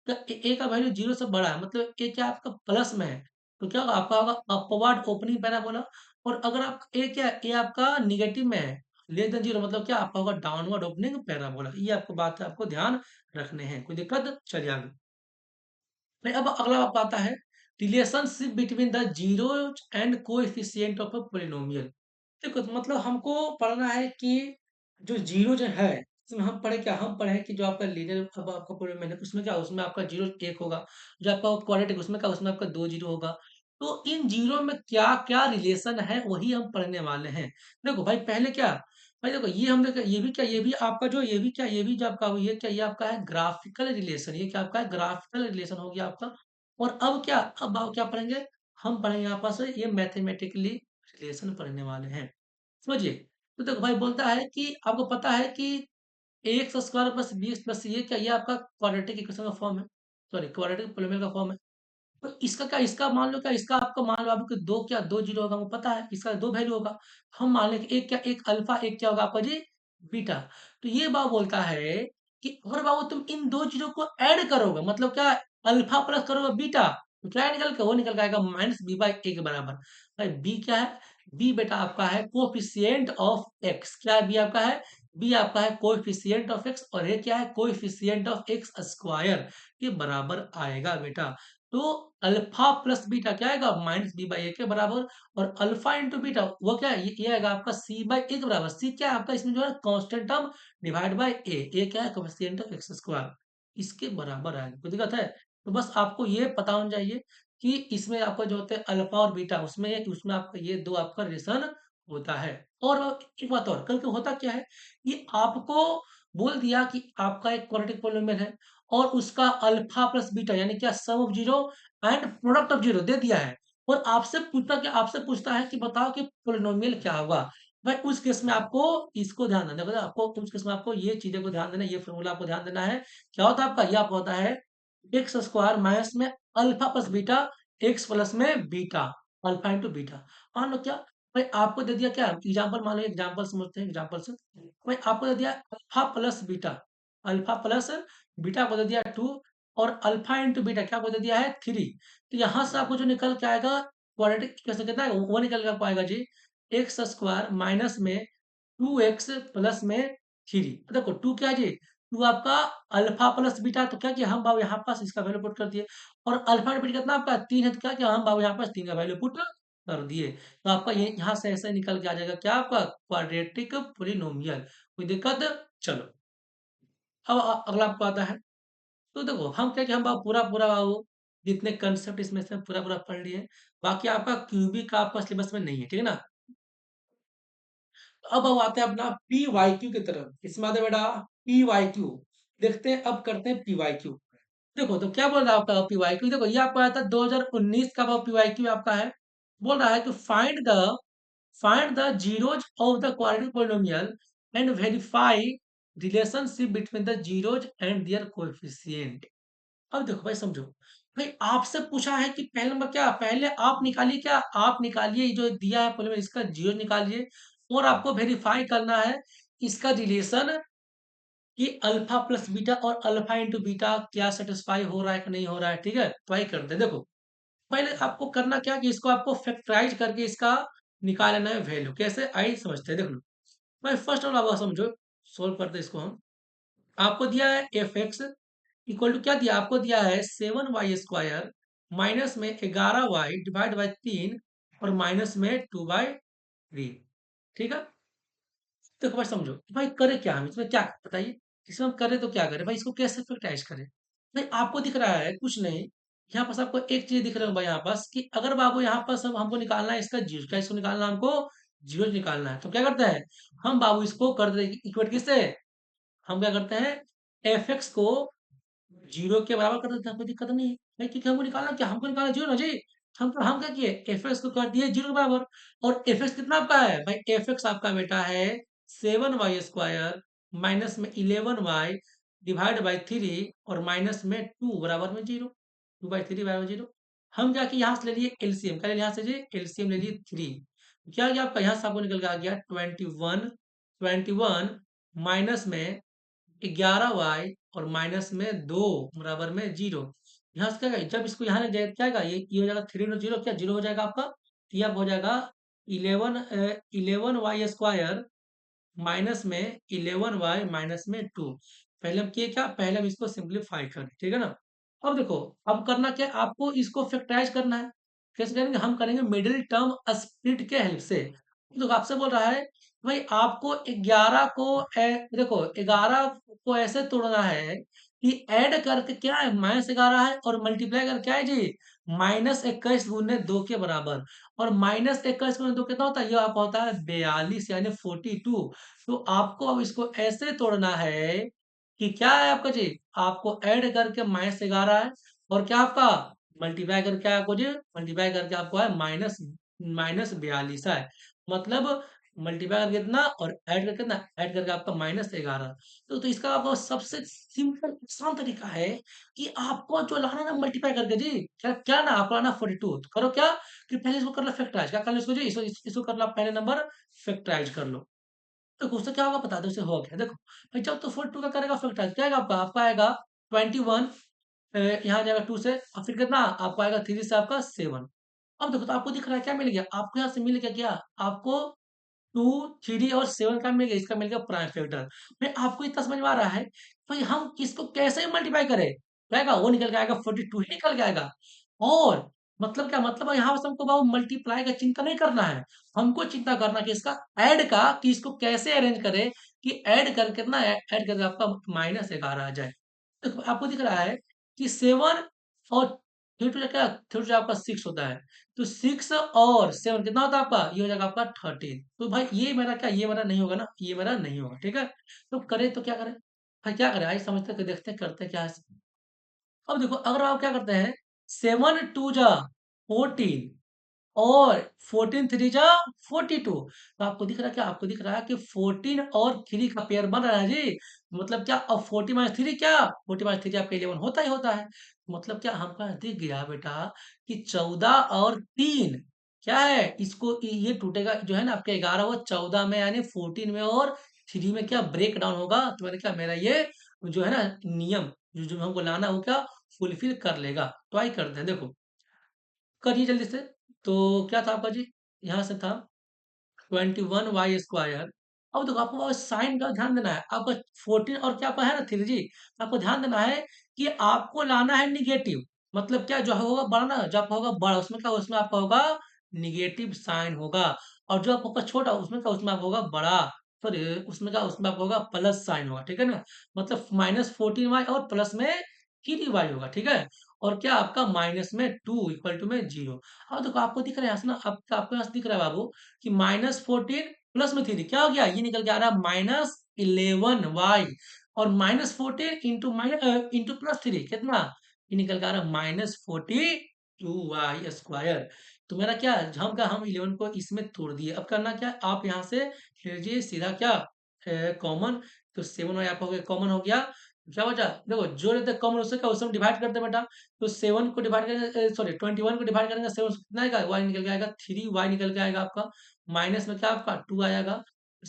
ए का वैल्यू जीरो से बड़ा है, मतलब ए क्या आपका प्लस में है, तो क्या होगा आपका होगा अपवर्ड ओपनिंग पैराबोला। और अगर आप ए क्या, ए आपका निगेटिव में है, लेस देन जीरो, मतलब क्या आपका होगा डाउनवर्ड ओपनिंग पैराबोला। ये आपको बात है, आपको ध्यान रखने हैं, कोई दिक्कत। चलिए आगे। नहीं, अब अगला आपका आता है relationship between the zero and coefficient of a polynomial. देखो तो मतलब हमको पढ़ना है कि जो जीरो जो है, इसमें हम पढ़े क्या, हम पढ़े कि जो आपका लीनियर, अब आपका पोलिनोमियल है उसमें क्या, उसमें आपका जीरो एक होगा, जो आपका क्वाड्रेटिक उसमें क्या, उसमें आपका दो जीरो होगा। तो इन जीरो में क्या क्या रिलेशन है, वही हम पढ़ने वाले हैं। देखो भाई पहले क्या, भाई देखो ये हम देखो, ये भी क्या, ये भी आपका जो, ये भी क्या, ये भी जो आपका ये क्या, ये आपका है ग्राफिकल रिलेशन, ये क्या आपका है, ग्राफिकल रिलेशन हो गया आपका। और अब क्या, अब आप क्या पढ़ेंगे, हम पढ़ेंगे आपस में ये मैथमेटिकली रिलेशन पढ़ने वाले हैं, समझिए। तो देखो भाई बोलता है कि आपको पता है कि x square plus b x plus ये क्या, ये आपका क्वाड्रेटिक इक्वेशन का फॉर्म है, सॉरी क्वाड्रेटिक पोलिनोमियल का फॉर्म है। तो इसका क्या, इसका मान लो क्या, इसका आपका मान लो आपको दो क्या, दो जीरो होगा, वो पता है इसका दो वैल्यू होगा। हम मान लें कि एक क्या, एक अल्फा, एक क्या होगा आपका जी, बीटा। तो ये बात बोलता है कि अगर बाबू तुम इन दो जीरो को ऐड करोगे, मतलब क्या, अल्फा प्लस करोगे बीटा, तो क्या निकल के, वो निकल के आएगा माइनस बी बाई ए के बराबर। भाई बी क्या है, बी बेटा आपका है कोफिशिएंट ऑफ एक्स, क्या है बी आपका है, बी आपका है कोएफिशिएंट ऑफ एक्स, और ये क्या है, कोएफिशिएंट ऑफ एक्स स्क्वायर के बराबर आएगा बेटा। तो अल्फा प्लस बीटा क्या आएगा, माइनस बी बाई ए के बराबर। और अल्फा इंटू बीटा वो क्या है, ये आएगा आपका सी बाई ए के बराबर। सी क्या है आपका, इसमें जो है कांस्टेंट टर्म डिवाइड बाई ए क्या है, कोएफिशिएंट ऑफ एक्स स्क्वायर, इसके बराबर आएगा, कोई दिक्कत है। तो बस आपको ये पता होना चाहिए कि इसमें आपका जो होता है अल्फा और बीटा, उसमें उसमें आपका ये दो आपका रिलेशन होता है। और एक बात और, कल के होता क्या है, ये आपको बोल दिया कि आपका एक क्वाड्रेटिक पोलिनोमियल है, और उसका अल्फा प्लस बीटा यानी क्या, sum of zero and product of zero दे दिया है। और आपसे पूछता है कि बताओ कि पोलिनोमियल क्या होगा। भाई उस केस में आपको इसको ध्यान देना है, आपको उस केस में आपको ये चीजें को ध्यान देना है, ये फॉर्मूला आपको ध्यान देना है। क्या होता है आपका, ये आपका होता है एक्स स्क्वायर माइनस में alpha plus beta, x plus में बीटा, अल्फा इंटू बीटा। मान लो क्या, भाई आपको दे दिया क्या, एग्जाम्पल मान लो, एग्जाम्पल समझते हैं, एग्जाम्पल से भाई आपको दे दिया alpha plus beta, alpha plus beta को दे दिया टू, और अल्फा इंटू बीटा क्या को दे दिया है थ्री। तो यहाँ से आपको जो निकल के आएगा क्वाड्रेटिक इक्वेशन कितना है, वो निकल कर पाएगा जी, एक्स स्क्वायर माइनस में 2x प्लस में 3। देखो 2 क्या है जी? 2 आपका अल्फा प्लस बीटा, तो क्या किया हम बाबू यहाँ पास इसका वैल्यू पुट कर दिए। और अल्फा और बीटा कितना आपका 3 है, तो क्या किया हम बाबू यहाँ पास 3 का वैल्यू पुट कर दिए। तो आपका ये यहाँ से ऐसे निकल के आ जाएगा क्या आपका क्वाड्रेटिक पोलिनोमियल। कोई दिक्कत? चलो अब अगला आपको आता है। तो देखो हम क्या कि हम पूरा पूरा वो जितने कंसेप्ट इसमें से पूरा पूरा पढ़ लिए। बाकी आपका क्यूबिक का आपका सिलेबस में नहीं है, ठीक है ना। अब हम आते हैं अपना पी वाई क्यू की तरफ। इसमें आते हैं बेटा पी वाई क्यू। देखते हैं अब करते हैं पी वाई क्यू। देखो तो क्या बोल रहा है आपका पी वाई क्यू, देखो ये आपका आया था 2019 का पी वाई क्यू आपका है। बोल रहा है कि find the zeros of the quadratic polynomial and verify relationship between the zeros and their coefficient. अब देखो भाई समझो, भाई आपसे पूछा है कि पहले नंबर क्या, पहले आप निकालिए, क्या आप निकालिए जो दिया है पहले इसका जीरो निकालिए। और आपको वेरीफाई करना है इसका रिलेशन कि अल्फा प्लस बीटा और अल्फा इंटू बीटा क्या सेटिस्फाई हो रहा है कि नहीं हो रहा है। ठीक है, ट्राई करते हैं। देखो पहले आपको करना क्या कि इसको आपको फैक्टराइज करके इसका निकाल लेना है वैल्यू। कैसे आई समझते हैं, देख लो भाई। फर्स्ट ऑफ ऑल समझो, सोल्व करते हैं इसको हम। आपको दिया है एफ एक्स इक्वल टू क्या दिया, आपको दिया है 7y² माइनस में 11y डिवाइड बाई 3 और माइनस में 2/3। ठीक है, देखो भाई समझो भाई करे क्या हम इसमें, क्या बताइए इसमें हम करें तो क्या करें भाई, इसको कैसे फैक्टराइज करें। भाई आपको दिख रहा है कुछ नहीं, यहाँ पास आपको एक चीज दिख रहा है भाई यहाँ पास कि अगर बाबू यहाँ पास हमको निकालना है इसका जीरो, क्या इसको निकालना है हमको जीरो निकालना है। तो क्या करते हैं हम बाबू इसको कर दे इक्वेट किससे, हम क्या करते हैं एफ एक्स को जीरो के बराबर कर देते हैं, कोई दिक्कत नहीं है भाई, क्योंकि हमको निकालना क्या, हमको निकालना जीरो ना जी। हम क्या किए एफ एक्स को कर दिए जीरो के बराबर। और एफ एक्स कितना आपका है भाई, एफ एक्स आपका बेटा है 7y² माइनस में 11y डिवाइड बाई 3 और माइनस में 2 बराबर में जीरो, 2/3 बराबर जीरो। हम जाके यहाँ से ले लिए एलसीएम, क्या ले लिए यहाँ से जी एलसीएम ले लिए 3। क्या गया आपका यहाँ से आपको निकल के आ गया 21 माइनस में 11y और माइनस में 2 बराबर में जीरो। यहाँ से क्या है? जब इसको यहाँ ले जाए क्या आएगा, ये हो जाएगा 3 और जीरो क्या जीरो हो जाएगा आपका। तो ये आपका हो जाएगा 11y² माइनस में 11y माइनस में 2। पहले हम किए क्या, पहले हम इसको सिंप्लीफाई करें, ठीक है ना। अब देखो अब करना क्या, आपको इसको फैक्टराइज करना है। कैसे करेंगे, हम करेंगे मिडिल टर्म स्प्लिट के हेल्प से। तो आपसे बोल रहा है भाई आपको 11 को देखो 11 को ऐसे तोड़ना है कि ऐड करके क्या है -11 है और मल्टीप्लाई करके क्या है जी -21 गुने 2 के बराबर। और -21 गुने 2 कितना होता है, ये आपका होता है 42 यानी 42। तो आपको अब इसको ऐसे तोड़ना है कि क्या है आपका जी, आपको ऐड करके -11 है और क्या आपका मल्टीप्लाई करके आपको जी मल्टीप्लाई करके आपको है माइनस माइनस 42 है। मतलब मल्टीप्लाई करके कितना और ऐड करके कितना, ऐड करके आपका -11। तो इसका आपको सबसे सिंपल आसान तरीका है कि आपको जो लाना है ना मल्टीप्लाई करके जी, क्या क्या ना आपको लाना 42। तो करो क्या कि पहले इसको कर लो फैक्टराइज, क्या कर लो इसको जी इसको कर लो पहले नंबर फैक्टराइज कर लो। देखो उससे क्या होगा बता दो, उससे होगा क्या देखो भाई, जब तो 42 का करेगा फैक्टराइज क्या आएगा आपका, आपका आएगा 21 यहाँ जाएगा 2 से और फिर कितना आपको आएगा 3 से आपका 7। अब देखो तो आपको दिख रहा है क्या मिल गया आपको, यहाँ से मिल गया क्या आपको 2 3 और 7 का मिल गया, इसका मिल गया प्राइम फैक्टर। भाई आपको इतना समझ में आ रहा है भाई हम इसको कैसे मल्टीप्लाई करें, जाएगा वो निकल के आएगा 42 ही निकल के आएगा। और मतलब क्या मतलब यहाँ से हमको बाबू मल्टीप्लाई का चिंता नहीं करना है, हमको चिंता करना कि इसका ऐड का कि इसको कैसे अरेंज करें कि ऐड करके ना ऐड करके आपका -11 आ जाए। देखो आपको दिख रहा है कि 7 और 3 टू क्या 3 आपका 6 होता है। तो 6 और 7 कितना होता है आपका, ये हो जाएगा आपका 13। तो भाई ये मेरा क्या, ये मेरा नहीं होगा ना, ये मेरा नहीं होगा, ठीक है। तो करें तो क्या करें भाई, क्या करें आइए समझते हैं, देखते हैं करते हैं क्या है। अब देखो अगर आप क्या करते हैं 7 2 जा 14 और 14 3 जा 42। तो आपको दिख रहा है क्या, आपको दिख रहा है कि 14 और 3 का पेयर बन रहा है जी। मतलब क्या, अब 40 - 3 क्या, 40 - 3 आपका 11 होता ही होता है। मतलब क्या हमका दिख गया बेटा कि 14 और 3 क्या है, इसको ये टूटेगा जो है ना आपके 11 वो 14 में यानी 14 में और 3 में क्या ब्रेक डाउन होगा। तो मैंने क्या मेरा ये जो है ना नियम जो हमको लाना है वो क्या फुलफिल कर लेगा। ट्राई करते हैं देखो, करिए जल्दी से। तो क्या था आपका जी, यहाँ से था 21y²। अब देखो आपको साइन का ध्यान देना है, आपका 14 और क्या आपका है ना 3g, आपको ध्यान देना है कि आपको लाना है निगेटिव, मतलब क्या जो होगा बड़ा ना, जो आपका होगा बड़ा उसमें क्या, उसमें आपका होगा निगेटिव साइन होगा, और जो आपका छोटा उसमें क्या, उसमें आपका होगा बड़ा, सॉरी उसमें क्या, उसमें आपका होगा प्लस साइन होगा, ठीक है ना, मतलब -14y और प्लस में 3y होगा, ठीक है, और क्या आपका माइनस में 2 इक्वल टू में 0। अब देखो आपको दिख रहा है यहाँ से ना, आपको यहाँ से दिख रहा है बाबू कि -14 प्लस में 3 क्या हो गया, ये निकल के आ रहा है -11y, और -14 इंटू +3 कितना, ये निकल के आ रहा है -42y²। तो मेरा क्या, हम 11 को इसमें तोड़ दिए, अब करना क्या है, आप यहाँ से ले लीजिए सीधा क्या कॉमन, तो 7y आपका हो गया कॉमन हो गया, क्या बचा, देखो जो रहता है कॉमन उससे क्या, उससे डिवाइड करते हैं बेटा, तो 7 को डिवाइड करेंगे, सॉरी 21 को डिवाइड करेंगे 7 से, कितना आएगा, y निकल के आएगा 3y निकल के आएगा आपका, माइनस में क्या आपका 2 आएगा,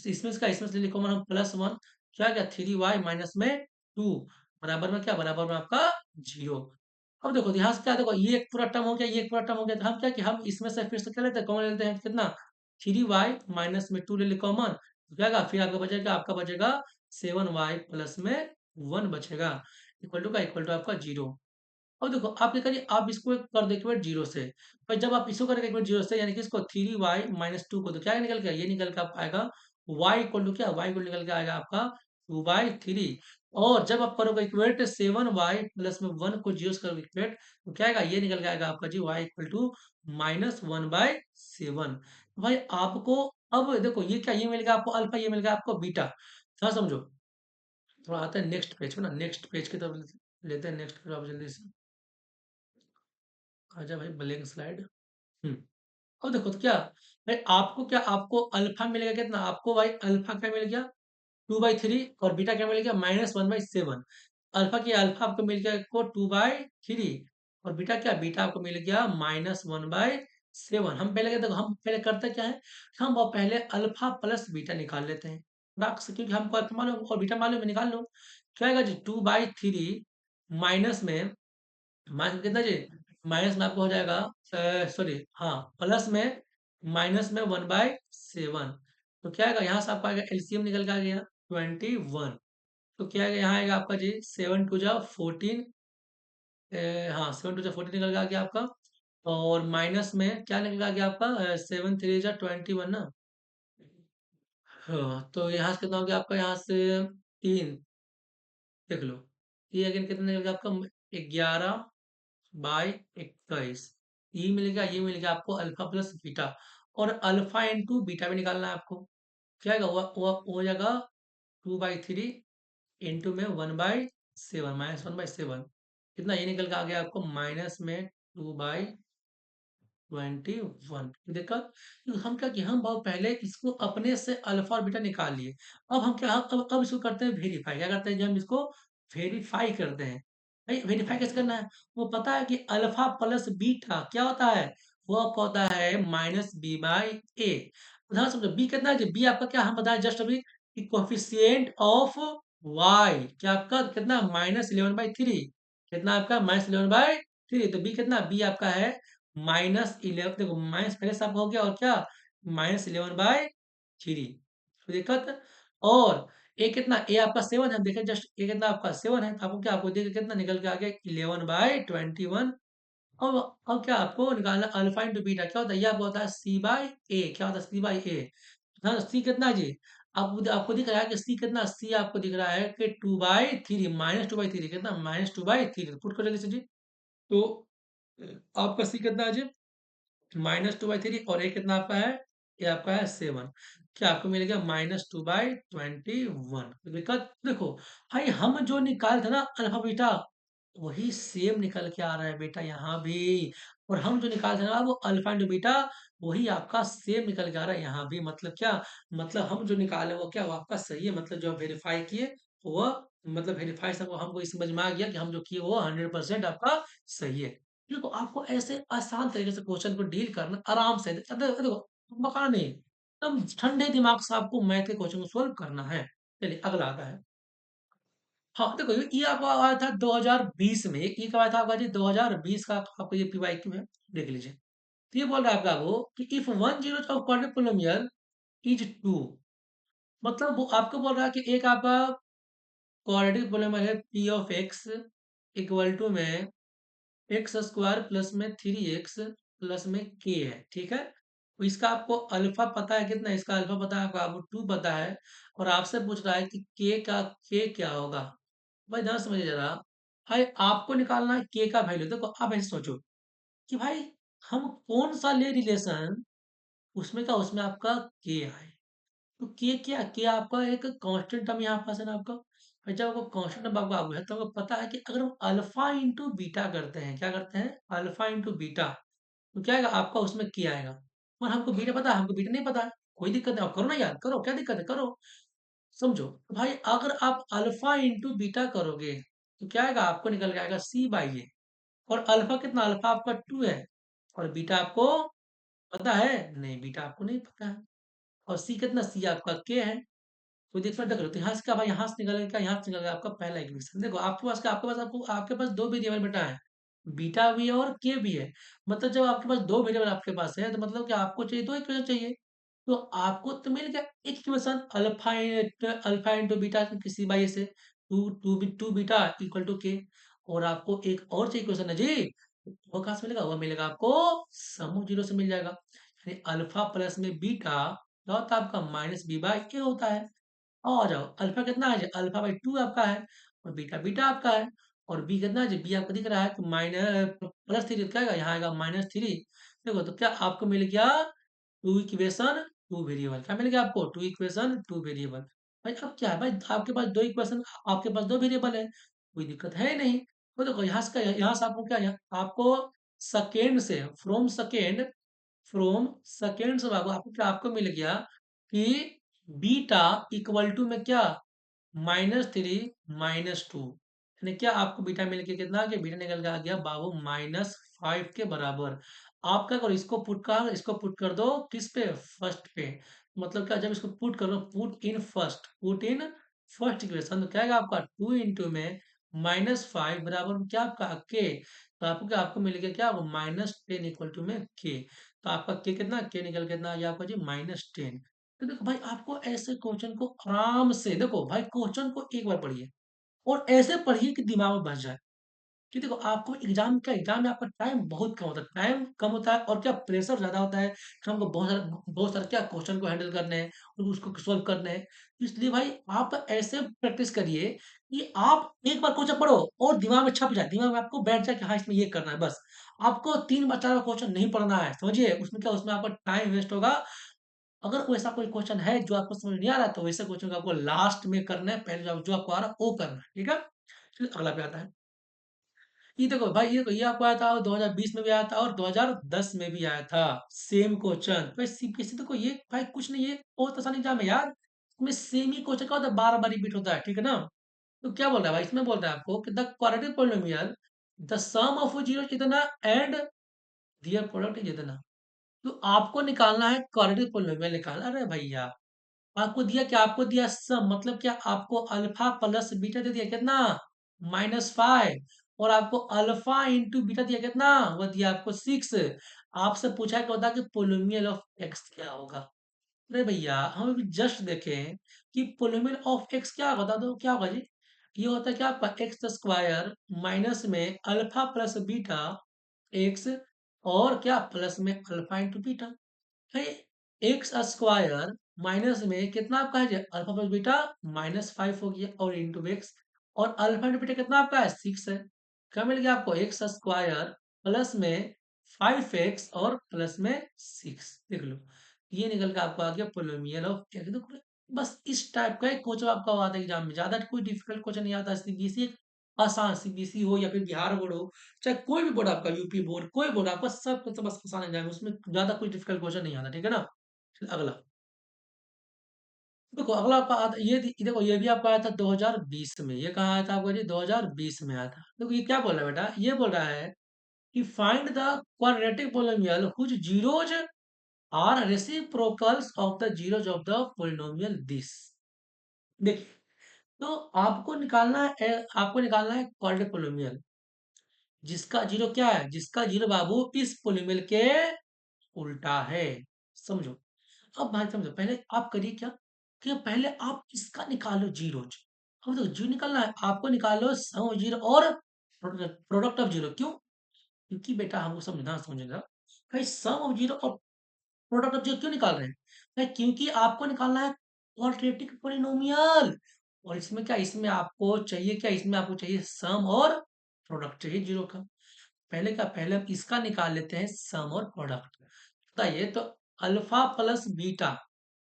इसमें से लिखो हम +1, क्या गया 3y माइनस में 2, बराबर में क्या, बराबर में आपका 0। अब देखो यहाँ से क्या, देखो ये एक पूरा टर्म हो गया, ये एक पूरा टर्म हो गया, तो हम क्या कि हम इसमें से फिर से क्या लेते हैं, कॉमन लेते हैं, कितना 3y माइनस में 2 ले ली कॉमन, तो क्या फिर आपका बचेगा 7y प्लस में 1 बचेगा, इक्वल टू आपका 0। अब देखो आप क्या करिए, आप इसको एक कर दो इक्वेट 0 से, पर जब आप इसको करेंगे इक्वेट 0 से, यानी कि इसको 3y - 2 को, तो क्या निकल के, ये निकल के आपका आएगा y इक्वल टू क्या, y इक्वल निकल के आएगा आपका 2/3, और जब आप करोगे इक्वेट 7y प्लस में 1 को 0 से करोगे इक्वेट, तो क्या आएगा, ये निकल के आएगा आपका जी y इक्वल टू -1/7। भाई आपको अब देखो ये क्या, ये मिल गया आपको अल्फा, ये मिल गया आपको बीटा, हाँ समझो, थोड़ा आते हैं नेक्स्ट पेज पे ना, नेक्स्ट पेज की तरफ लेते हैं, नेक्स्ट पेज आप जल्दी से आजा भाई, ब्लैंक स्लाइड। अब देखो तो क्या भाई, आपको अल्फा मिलेगा कितना, आपको भाई अल्फा क्या मिल गया 2/3, और बीटा क्या मिल गया -1/7। अल्फा आपको मिल गया आपको 2/3, और बीटा क्या, बीटा आपको मिल गया -1/7। हम पहले करते क्या है, हम वो पहले अल्फा प्लस बीटा निकाल लेते हैं, क्योंकि हमको अल्फा मालूम और बीटा मालूम है, निकाल लो, क्या आएगा जी 2/3 माइनस में, माइनस कितना जी, माइनस में आपको हो जाएगा, सॉरी हाँ, प्लस में माइनस में 1/7, तो क्या आएगा यहाँ से आपका आएगा एलसीएम निकल के आ गया 21, तो क्या आएगा यहाँ आएगा आपका जी 7 × 2 = 14, हाँ 7 × 2 = 14 निकल के आ गया आपका, और माइनस में क्या निकल के आ गया आपका 7 × 3 = 21 ना, हाँ तो यहाँ से कितना हो गया आपका, यहाँ से 3 देख लो, ये अगेन कितना निकल गया आपका 11/21, ये मिल गया आपको अल्फा प्लस बीटा, और अल्फा इंटू बीटा भी निकालना है आपको, क्या आएगा वो हो जाएगा 2/3 इंटू में 1/7 -1/7, कितना ये निकल के आ गया आपको माइनस में 2/21, देखा, तो हम क्या किए, हम बहुत पहले इसको अपने से अल्फा और बीटा निकाल लिए, अब हम क्या, अब इसको करते हैं वेरीफाई, क्या करते हैं, जब हम इसको वेरीफाई करते हैं, भाई वेरीफाई कैसे करना है, वो पता है कि अल्फा प्लस बीटा क्या होता है, वो आपका होता है -b/a, उदाहरण समझो बी कितना है, बी आपका क्या हम बताए जस्ट अभी कि कोफिशिएंट ऑफ y, क्या आपका कितना -11/3, कितना आपका -11/3, तो बी कितना, बी आपका है -11, देखो माइनस पहले से आपका हो गया, और क्या -11/3, तो दिक्कत, और ए कितना, ए आपका 7 है, देखिए जस्ट ए कितना आपका 7 है, तो आपको क्या, आपको देखिए कितना निकल के आ गया 11/21। अब क्या आपको निकालना, अल्फा इंटू बीटा क्या होता है, ये आपको होता है c/a, क्या होता है c/a, हाँ सी कितना जी, आपको दिख रहा है कि सी कितना, सी आपको दिख रहा है कि 2/3 -2/3 कितना -2/3, पुट करो जल्दी से जी, तो आपका सी कितना है जी -2/3, और ए कितना आपका है, ये आपका है 7, क्या आपको मिल गया -2/21, दिक्कत देखो भाई, हम जो निकाल थे ना अल्फा बीटा, वही सेम निकल के आ रहा है बेटा यहाँ भी, और हम जो निकाल थे ना वो अल्फा इंटू बीटा, वही आपका सेम निकल के आ रहा है यहाँ भी, मतलब क्या, मतलब हम जो निकाले वो क्या, वो आपका सही है, मतलब जो वेरीफाई किए वो, मतलब वेरीफाई से हमको ये समझ में आ गया कि हम जो किए वो 100% आपका सही है। देखो आपको ऐसे आसान तरीके से क्वेश्चन को डील करना आराम से, देखो बका नहीं, एकदम ठंडे दिमाग से आपको मैथ के क्वेश्चन को सोल्व करना है। चलिए अगला आता है, हाँ देखो ये आपका आया था 2020 में, ये कब आया था आपका जी 2020 का, आपको ये पीवाईक्यू है, देख लीजिए, तो ये बोल रहा है आपका वो कि if one zero of quadratic polynomial is two, मतलब वो आपको बोल रहा है कि एक आपका क्वाड्रेटिक पोलीनोमियल है p of x equal to में एक्स स्क्वायर प्लस में थ्री एक्स प्लस में के है, ठीक है। तो इसका आपको अल्फा पता है कितना, इसका अल्फा पता है आपको टू पता है, और आपसे पूछ रहा है कि के का के क्या होगा। भाई ध्यान समझिए जरा, भाई आपको निकालना है के का वैल्यू। देखो आप ऐसे सोचो कि भाई हम कौन सा ले रिलेशन, उसमें का उसमें आपका के आए, तो के आपका एक कांस्टेंट टर्म यहाँ पास है ना आपका। और जब आपको कांस्टेंट टर्म आपका है तो आपको पता है कि अगर हम अल्फा इंटू बीटा करते हैं, क्या करते हैं, अल्फा इंटू बीटा, तो क्या आएगा आपका, उसमें के आएगा। पर हमको बीटा पता है, हमको बीटा नहीं पता है, कोई दिक्कत नहीं, आप करो ना यार, करो, क्या दिक्कत है, करो। समझो तो भाई अगर आप अल्फा इंटू बीटा करोगे तो क्या आएगा, आपको निकल के आएगा सी बाई ए। और अल्फा कितना, अल्फा आपका टू है, और बीटा आपको पता है, नहीं बीटा आपको नहीं पता है। और सी कितना, सी आपका के है। कोई दिक्कत देखो, तो यहाँ से क्या भाई, यहाँ से निकल गया, यहाँ से निकल गया आपका पहला इक्वेशन। देखो आपके पास क्या, आपके पास दो वेरिएबल बेटा है, बीटा भी है और के भी है। मतलब जब आपके पास दो वेरिएबल आपके पास है, तो मतलब कि आपको चाहिए दो इक्वेशन चाहिए। तो आपको तो मिल गया एक इक्वेशन, अल्फा इंटू बीटा किसी बाई से, टू बीटा इक्वल टू के। और आपको एक और चाहिए इक्वेशन है जी, वो कहाँ से मिलेगा, वो मिलेगा आपको सम जीरो से मिल जाएगा। यानी अल्फा प्लस में बीटा क्या होता है आपका, माइनस बी बाई ए होता है। और आ जाओ, अल्फा कितना है, अल्फा बाई टू आपका है, और बीटा बीटा आपका है। और बी कितना है, बी आपको दिख रहा है कि माइनस प्लस थ्री, क्या आएगा, यहाँ आएगा माइनस थ्री। देखो तो क्या आपको मिल गया, टू इक्वेशन टू वेरिएबल। क्या मिल गया आपको, टू इक्वेशन टू वेरिएबल। भाई अब क्या है भाई, आपके पास दो इक्वेशन, आपके पास दो वेरिएबल है, कोई दिक्कत है ही नहीं। तो देखो यहाँ से आपको क्या, आपको सेकेंड से, फ्रॉम सेकेंड से भागो, आपको क्या, आपको मिल गया कि बीटा इक्वल टू में क्या, माइनस थ्री माइनस टू। यानी क्या आपको बीटा मिल के कितना आ गया, बीटा निकल के आ गया बाबू माइनस फाइव के बराबर। आप क्या करो, इसको पुट कर दो किस पे, फर्स्ट पे। मतलब क्या, जब इसको पुट करो, पुट इन फर्स्ट इक्वेशन, तो क्या आएगा आपका टू इंटू में माइनस फाइव बराबर क्या आपका के। तो आपको क्या, आपको मिल गया क्या, माइनस टेन इक्वल टू में के। तो आपका के कितना, के निकल के कितना आ गया आपका जी, माइनस टेन। तो देखो भाई आपको ऐसे क्वेश्चन को आराम से, देखो भाई क्वेश्चन को एक बार पढ़िए और ऐसे पढ़िए कि दिमाग में बस जाए। कि देखो आपको एग्जाम में आपका टाइम बहुत कम होता है, टाइम कम होता है और क्या प्रेशर ज्यादा होता है कि हमको बहुत सारे क्या क्वेश्चन को हैंडल करने हैं और उसको सोल्व करने हैं। इसलिए भाई आप ऐसे प्रैक्टिस करिए कि आप एक बार क्वेश्चन पढ़ो और दिमाग में छप जाए, दिमाग में आपको बैठ जाए कि हाँ इसमें ये करना है बस। आपको तीन बार चार बार क्वेश्चन नहीं पढ़ना है, समझिए, उसमें क्या, उसमें आपका टाइम वेस्ट होगा। अगर वैसा कोई क्वेश्चन है जो आपको समझ नहीं आ रहा है, तो वैसे क्वेश्चन को आपको लास्ट में करना है, पहले जो आपको आ रहा है वो करना है, ठीक है। फिर अगला पे आता है, ये देखो भाई, ये आपको आया था 2020 में भी आया था और 2010 में भी आया था, सेम क्वेश्चन। भाई सीपीएससी देखो ये भाई कुछ नहीं, ये बहुत आसान एग्जाम है यार। इसमें सेम ही क्वेश्चन का होता है, बार बार रिपीट होता है, ठीक है ना। तो क्या बोल रहा है भाई, इसमें बोल रहा है आपको कि the quadratic polynomial, the sum of zero इतना एंड दियर प्रोडक्ट इज इतना। तो आपको निकालना है क्वाड्रेटिक पॉलिनोमियल निकालना। अरे भैया आपको दिया क्या, आपको दिया सम, मतलब क्या, आपको अल्फा प्लस बीटा दे दिया कितना, माइनस फाइव। और आपको अल्फा इंटू बीटा दिया कितना, वो दिया आपको सिक्स। आपसे पूछा क्या होता कि पोलिनोमियल ऑफ एक्स क्या होगा। अरे भैया हम अभी जस्ट देखें कि पोलिनोमियल ऑफ एक्स क्या होगा, बता दो क्या होगा जी। ये होता है क्या आपका एक्स स्क्वायर माइनस में अल्फा प्लस बीटा एक्स, और क्या प्लस में अल्फा इंटू बीटा है। एक्स स्क्वायर माइनस में कितना आपका है, alpha plus beta minus five हो गया, और इंटू एक्स, और अल्फा इंटू बीटा कितना आपका है, सिक्स है। क्या मिल गया आपको, एक्स स्क्वायर प्लस में फाइव एक्स और प्लस में सिक्स, देख लो। ये निकल के आपको आ गया पोलिनोमियल ऑफ एक्स। देखो बस इस टाइप का एक क्वेश्चन आपका आता है एग्जाम में, ज्यादा कोई डिफिकल्ट क्वेश्चन नहीं आता। सीबीएसई आसान, सीबीएसई हो या फिर बिहार बोर्ड हो, चाहे कोई भी बोर्ड आपका, यूपी बोर्ड, कोई बोर्ड आपका, सब तो बस आसान एग्जाम है, उसमें ज्यादा कोई डिफिकल्ट क्वेश्चन नहीं आता, ठीक है ना। फिर अगला देखो, अगला आपका देखो ये भी आपका आया था 2020 में। ये कहाँ आया था आपका जी, 2020 में आया था। देखो ये क्या बोल रहा है बेटा, ये बोल रहा है कि find the quadratic polynomial whose zeros are reciprocals of the zeros of the polynomial this. देखिए, तो आपको निकालना है क्वाड्रेटिक पोलिनोमियल जिसका जीरो क्या है, जिसका जीरो बाबू इस पोलिनोमियल के उल्टा है। समझो, अब भाई समझो, पहले आप करिए क्या कि पहले आप इसका निकालो जीरो। अब तो जीरो निकालना है आपको, निकालो सम ऑफ जीरो और प्रोडक्ट ऑफ जीरो। क्यों? क्योंकि बेटा हमको समझेगा भाई, सम ऑफ जीरो और प्रोडक्ट ऑफ जीरो क्यों निकाल रहे हैं भाई? क्योंकि आपको निकालना है क्वाड्रेटिक पोलिनोमियल। और इसमें क्या, इसमें आपको चाहिए क्या, इसमें आपको चाहिए सम और प्रोडक्ट चाहिए जीरो का। पहले क्या, पहले हम इसका निकाल लेते हैं सम और प्रोडक्ट। बताइए तो, अल्फा प्लस बीटा,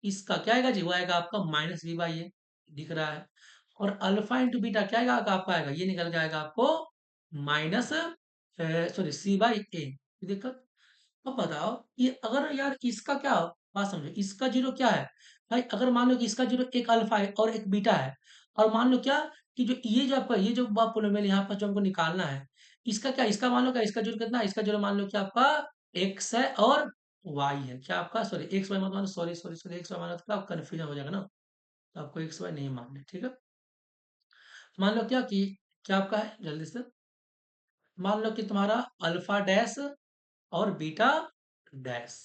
इसका क्या आएगा जी? वो आएगा आपका माइनस बी बाई ए, दिख रहा है। और अल्फा इंटू बीटा क्या आएगा आपका? आएगा ये निकल के आएगा आपको माइनस, सॉरी, सी बाई ए। दिक्कत। अब बताओ ये, अगर यार इसका क्या, बात समझो, इसका जीरो क्या है भाई? अगर मान लो कि इसका जीरो एक अल्फा है और एक बीटा है, और मान लो क्या कि जो ये जो आपका, ये जो आप पोलिनोमियल यहाँ पर जो हमको निकालना है, इसका क्या, इसका मान लो क्या, इसका जीरो कितना है? इसका जीरो मान लो कि आपका एक्स है और वाई है। क्या आपका, सॉरी एक्स वाई मत मानो, sorry sorry sorry, x y मानो तो आप कंफ्यूजन हो जाएगा ना। तो आपको एक्स वाई नहीं मानना, ठीक है। मान लो क्या कि क्या आपका है, जल्दी से मान लो कि तुम्हारा अल्फा डैश और बीटा डैश,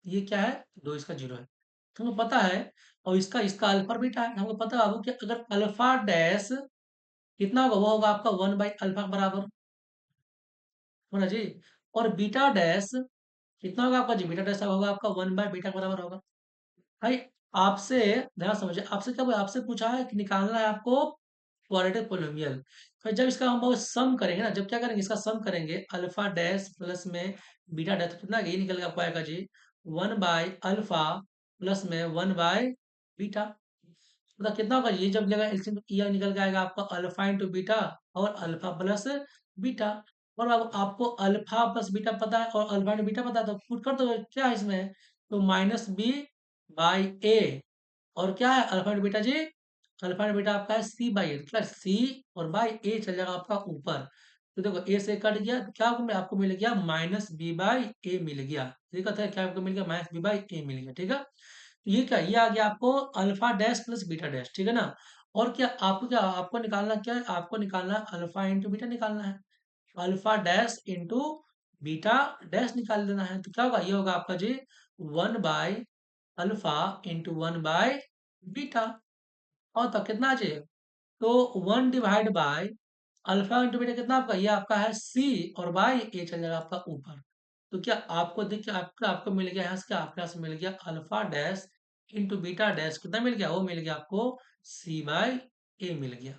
ये क्या है? दो, इसका जीरो है, तुमको पता है। और इसका इसका अल्फा और बीटा है, हमको पता है कि अगर अल्फा डैश कितना होगा, वो होगा आपका वन बाई अल्फा के बराबर, होना जी। और बीटा डैश कितना होगा आपका जी? बीटा डैश होगा आपका वन बाई बीटा के बराबर होगा। भाई आपसे, ध्यान समझिए, आपसे क्या, आपसे पूछा है कि निकालना है आपको क्वाड्रेटिक पोलिनोमियल। फिर जब इसका हम बहुत सम करेंगे ना, जब क्या करेंगे, इसका सम करेंगे, अल्फा डैश प्लस में बीटा डैश, तो कितना ये निकल के आपको आएगा जी? वन बाय अल्फा प्लस में वन बाय बीटा। मतलब कितना होगा ये, जब लेगा एलसीएम तो ये निकल के आएगा आपका अल्फा इंटू बीटा और अल्फा प्लस बीटा। और अब आपको अल्फा प्लस बीटा पता है और अल्फा इंटू बीटा पता है, तो पुट कर दो क्या है इसमें, तो माइनस बी बाई ए। और क्या है अल्फा इंटू बीटा जी? अल्फा इंटू बीटा आपका है सी बाई ए, मतलब सी और बाई ए चल जाएगा आपका ऊपर। तो देखो ए से कट गया तो क्या आपको मिल गया? माइनस बी बाई ए मिल गया। दिक्कत है क्या, आपको मिल गया माइनस बी बाई ए मिल गया, ठीक है। तो ये क्या, ये आ गया आपको alpha dash plus beta dash, ठीक है ना। और क्या आपको, क्या आपको निकालना, क्या है आपको निकालना? अल्फा इंटू बीटा निकालना है। Alpha dash into beta dash निकाल देना है, तो क्या होगा? ये होगा आपका जी one by alpha into one by beta. और तो कितना आ जाए, तो one divide by alpha into beta कितना आपका? ये आपका है सी और बाय ए चल जाएगा आपका ऊपर। तो क्या आपको देखिए, आपका आपको मिल गया यहाँ से, क्या आपके यहाँ से मिल गया alpha dash into beta dash, कितना मिल गया? वो मिल गया आपको सी बाय ए मिल गया।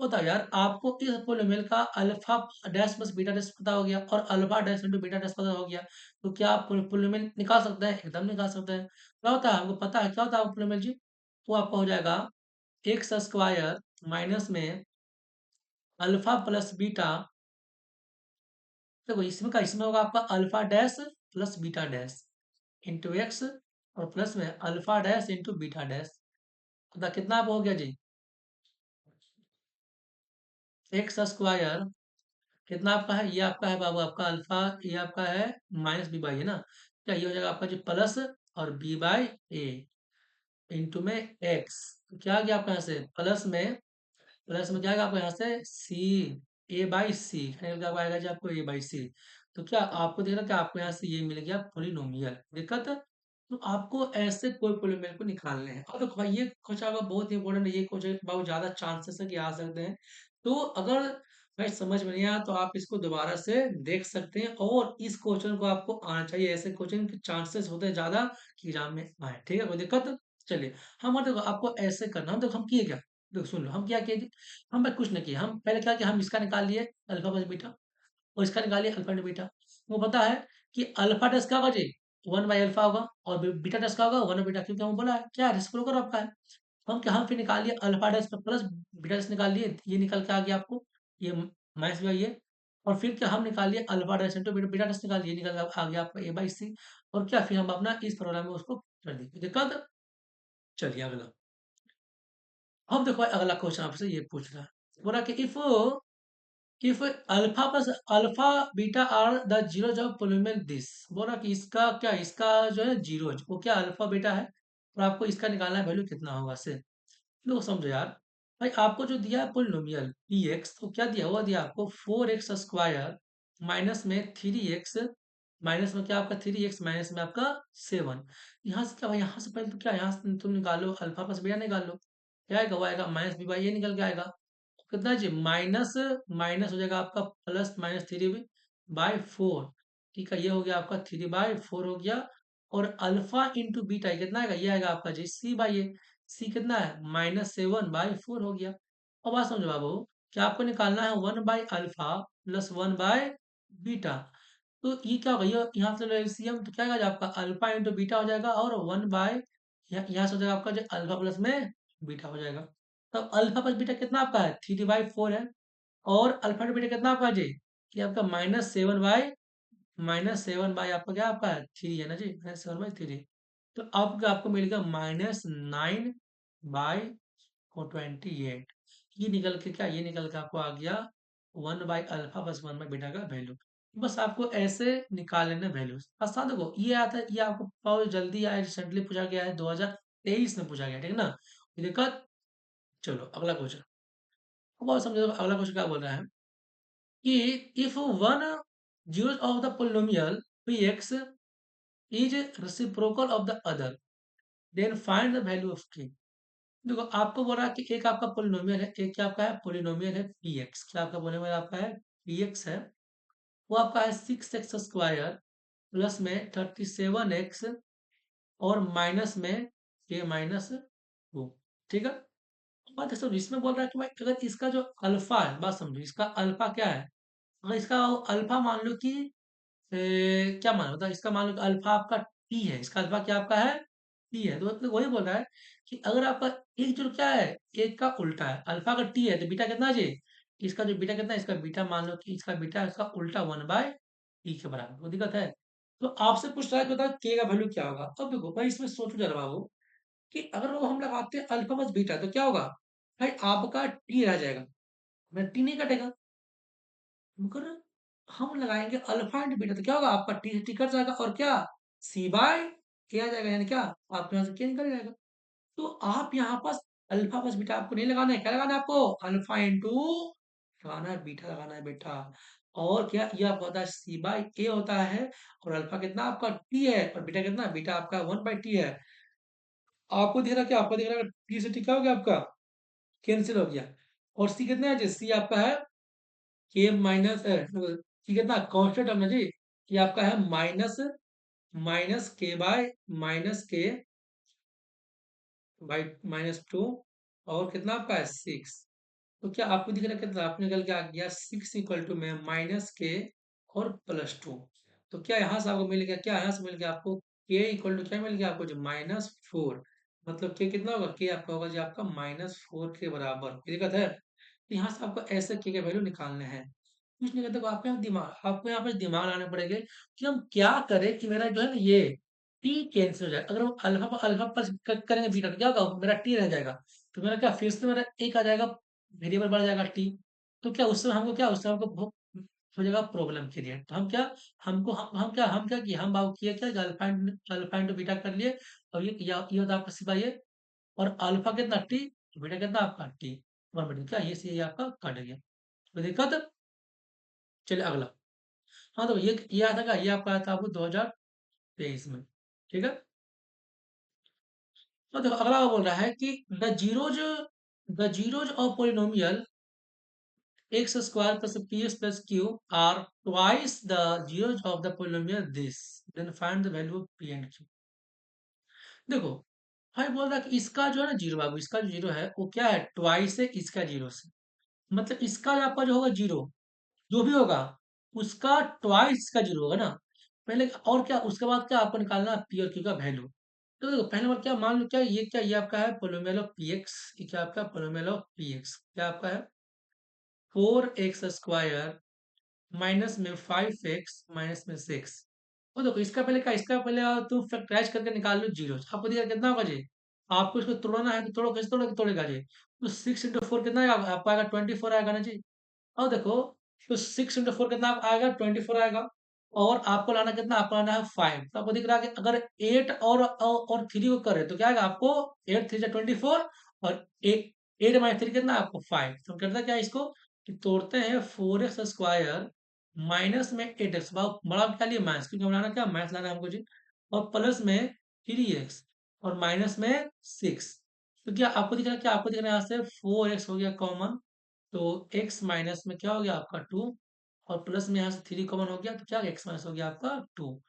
बताओ यार, आपको इस पोलिनोमियल का alpha dash plus beta dash पता हो गया और alpha dash into beta dash पता हो गया, तो क्या आप पोलिनोमियल निकाल सकते हैं? एकदम निकाल सकते हैं। क्या होता है हमको पता है, क्या होता है पोलिनोमियल जी? वो आपका हो जाएगा एक्स स्क्वायर माइनस में अल्फा प्लस बीटा। देखो इसमें का, इसमें होगा आपका alpha dash plus beta dash into x और प्लस में alpha dash into beta dash. तो कितना आप हो गया जी? एक्स स्क्वायर कितना आपका है? ये आपका है बाबू, आपका अल्फा, ये आपका है माइनस बी बाई, है ना। क्या ये हो जाएगा आपका जी प्लस और बी बाई ए इंटू में एक्स। तो क्या आ गया आपका यहाँ से? प्लस में क्या आएगा आपको यहाँ से? सी ए बाई सी, क्या आएगा जी आपको? ए बाई सी। तो क्या आपको देख रहा, क्या आपको यहाँ से ये मिल गया पोलिनोमियल। दिक्कत है? तो आपको ऐसे कोई पोलिनोमियल को निकालने हैं। और देखो भाई, ये क्वेश्चन आपका बहुत ही इंपॉर्टेंट है, ये क्वेश्चन बहुत ज्यादा चांसेस है कि आ सकते हैं। तो अगर भाई समझ में नहीं आया तो आप इसको दोबारा से देख सकते हैं, और इस क्वेश्चन को आपको आना चाहिए। ऐसे क्वेश्चन के चांसेस होते हैं ज्यादा कि एग्जाम में आए, ठीक है, कोई दिक्कत? चलिए, हम देखो आपको ऐसे करना, हम देखो हम किए क्या, देखो सुन लो हम क्या किए थे। हम भाई कुछ नहीं किया, हम पहले क्या किया, हम इसका निकाल लिए अल्फा प्लस बीटा, और इसका निकाल लिया अल्फा इंटू बीटा। वो पता है कि अल्फा टेस्ट क्या होगा जी? वन बाई अल्फा होगा, और बीटा टेस्ट क्या होगा? वन बाई बीटा, क्योंकि हम बोला है क्या, रेसिप्रोकल आपका है। हम क्या, हम फिर निकाल लिए alpha test plus beta test निकाल लिए, ये निकल के आ गया आपको, ये माइनस भी ये। और फिर क्या, हम निकाल लिए alpha test into beta test निकाल लिए, निकल के आ गया आपका ए बाई सी। और क्या, फिर हम अपना इस प्रोग्राम में उसको कर दिए, दिक्कत। चलिए अगला। अब देखो अगला क्वेश्चन आपसे ये पूछ रहा है, बोला कि if alpha plus alpha beta are the zero of polynomial this. बोला कि इसका क्या, इसका जो है जीरो है, वो क्या अल्फा बीटा है, और आपको इसका निकालना है वैल्यू कितना होगा से। लो समझो यार, भाई आपको जो दिया है पोलिनोमियल पी एक्स, तो क्या दिया हुआ, दिया आपको फोर एक्स स्क्वायर माइनस में थ्री एक्स माइनस में क्या आपका 3x माइनस में आपका 7। यहाँ से क्या भाई, यहाँ से पहले तो क्या, यहाँ से तुम निकालो अल्फा प्लस बीटा निकालो, क्या आएगा, वो आएगा माइनस बी बाई ए निकल के आएगा। कितना जी, माइनस माइनस हो जाएगा आपका प्लस माइनस 3/4। ठीक है, ये हो गया आपका 3/4 हो गया। और अल्फा इंटू बीटा कितना आएगा, ये आएगा आपका जी c/a। सी कितना है, -7/4 हो गया। अब बात समझो बाबू, क्या आपको निकालना है 1/अल्फा प्लस 1/बीटा। तो ये क्या होगा, ये यहाँ से लो एलसीएम, तो क्या आएगा आपका अल्फा इंटू बीटा हो जाएगा, और 1 बाय यहाँ से हो जाएगा आपका जो अल्फा प्लस में बीटा हो जाएगा। तब अल्फा प्लस बीटा कितना आपका है, 3/4 है। और अल्फा इंटू बीटा कितना आपका है जी, ये आपका -7/, आपका क्या आपका है 3 है ना जी, -7/3। तो अब आपको मिलेगा -9/28। ये निकल के क्या, ये निकल के आपको आ गया 1/अल्फा प्लस 1/बीटा का वैल्यू। बस आपको ऐसे निकाल लेना वैल्यू आसान। देखो ये आता है, ये आपको बहुत जल्दी आया, रिसेंटली पूछा गया है, 2023 में पूछा गया, ठीक है ना। ये देखा। चलो अगला क्वेश्चन, बहुत समझो, अगला क्वेश्चन क्या बोल रहा है कि if one zeros of the polynomial px is reciprocal of the other, then find the value of k। देखो आपको बोल रहा है कि एक आपका पोलिनोमियल है, एक क्या आपका है पोलिनोमियल है px, क्या आपका पोलिनोमियल आपका है px है। वो आपका है 6x² प्लस में 37x और माइनस में k-2। ठीक है। बात समझो, इसमें बोल रहा है कि भाई अगर इसका जो अल्फा है, बात समझो, इसका अल्फा क्या है, अगर इसका अल्फा मान लो कि क्या मान लो, मतलब इसका मान लो कि अल्फा आपका टी है, इसका अल्फा क्या आपका है टी है। तो मतलब वही बोल रहा है कि अगर आपका एक जो क्या है, एक का उल्टा है, अल्फा का टी है तो बीटा कितना है जी, इसका जो बीटा कितना है, इसका बीटा मान लो कि इसका बीटा इसका उल्टा 1/टी के बराबर, कोई दिक्कत है। तो आपसे पूछ रहा है कि बताओ के का वैल्यू क्या होगा। अब देखो भाई, इसमें सोचो जरा बाबू कि अगर वो हम लगाते हैं अल्फा प्लस बीटा तो क्या होगा, भाई आपका टी रह जाएगा, मेरा टी नहीं कटेगा। मगर हम लगाएंगे अल्फा इंटू बीटा तो क्या होगा, आपका टी टी कट जाएगा, और क्या c/k आ जाएगा, यानी क्या आपके यहाँ से k निकल जाएगा। तो आप यहाँ पास अल्फा प्लस बीटा आपको नहीं लगाना है, क्या लगाना है आपको, अल्फा इंटू लगाना है बीटा लगाना है बेटा। और क्या ये आपका होता है c/a होता है, और अल्फा कितना आपका t है, और बीटा कितना, बीटा आपका 1/t है। आपको दिख रहा क्या, आपको दिख रहा है टी से टी क्या हो गया आपका, कैंसिल हो गया। और सी कितना है जी, सी आपका है के माइनस सी कितना कांस्टेंट है ना जी, ये आपका है माइनस माइनस के बाई -2, और कितना आपका है 6। तो क्या आपको दिख रहा है कितना, आपने निकल के आ गया 6 इक्वल टू में -k और +2। तो क्या यहाँ से आपको मिल गया, क्या यहाँ से मिल गया आपको k इक्वल टू क्या मिल गया आपको जो -4। मतलब k कितना होगा, k आपका होगा जो आपका -4 के बराबर, कोई दिक्कत है। तो यहाँ से आपको ऐसे k के वैल्यू निकालने हैं। कुछ नहीं करते, आपको यहाँ पे दिमाग लगाने पड़ेंगे कि हम क्या करें कि मेरा जो है ना ये टी कैंसिल हो जाए। अगर हम अल्फा पर करेंगे बीटा तो क्या होगा, मेरा टी रह जाएगा। तो मेरा क्या फिर से मेरा एक आ जाएगा, वेरिएबल बढ़ जाएगा टी। तो क्या उससे हमको क्या, उससे हमको हो जाएगा प्रॉब्लम क्रिएट। तो हम क्या, हम क्या किए, हम बाबू किए क्या, अल्फा इंटू बीटा कर लिए, और ये होता है आपका सिवा ये, और अल्फा कितना टी, बीटा कितना आपका टी 1/2, क्या ये आपका कट गया, तो दिक्कत। चलिए अगला। हाँ तो ये आया था क्या, ये आपका आया था आपको 2023 में। ठीक है। तो देखो अगला वो बोल रहा है कि the zeros of polynomial x square plus p x plus q are twice the zeros of the polynomial this, then find the value of p and q. देखो भाई बोल रहा है कि इसका जो है ना जीरो बाबू, इसका जो जीरो है वो क्या है, ट्वाइस है इसका जीरो से। मतलब इसका जो आपका जो होगा जीरो, जो भी होगा उसका ट्वाइस का जीरो होगा ना पहले। और क्या उसके बाद क्या आपको निकालना है पी और क्यू का वैल्यू। तो देखो पहले बार क्या मान लो, क्या ये आपका है पोलोमेल ऑफ पी एक्स, ये क्या आपका पोलोमेल ऑफ पी एक्स क्या आपका है 4x² माइनस में 5x माइनस में 6। और देखो इसका पहले क्या, इसका पहले तुम फैक्टराइज करके निकाल लो जीरो, आपको दिया कितना होगा जी, आपको इसको तोड़ना है तो तोड़ो, कैसे तोड़ेगा जी, तो 6 × 4 कितना आएगा, आपको आएगा 24 आएगा ना जी। और देखो तो 6 × 4 कितना आएगा 24 आएगा। और आपको लाना कितना, आपको लाना है 5। तो आपको दिख रहा है कि अगर 8 और 3 को करे तो क्या आएगा आपको, 8 3 24, और 8 - 3 कितना है आपको 5। तो हम करते क्या है इसको कि तोड़ते हैं 4x² माइनस में 8x, बड़ा क्या लिए माइनस, क्योंकि बनाना क्या माइनस लाना है हमको जी, और प्लस में 3x और माइनस में 6। तो क्या आपको दिख रहा है, क्या आपको दिख रहा है, यहाँ से 4x हो गया कॉमन, तो x माइनस में क्या हो गया आपका 2, और प्लस में यहाँ से 3 कॉमन हो गया, तो क्या x माइनस हो गया आपका 2।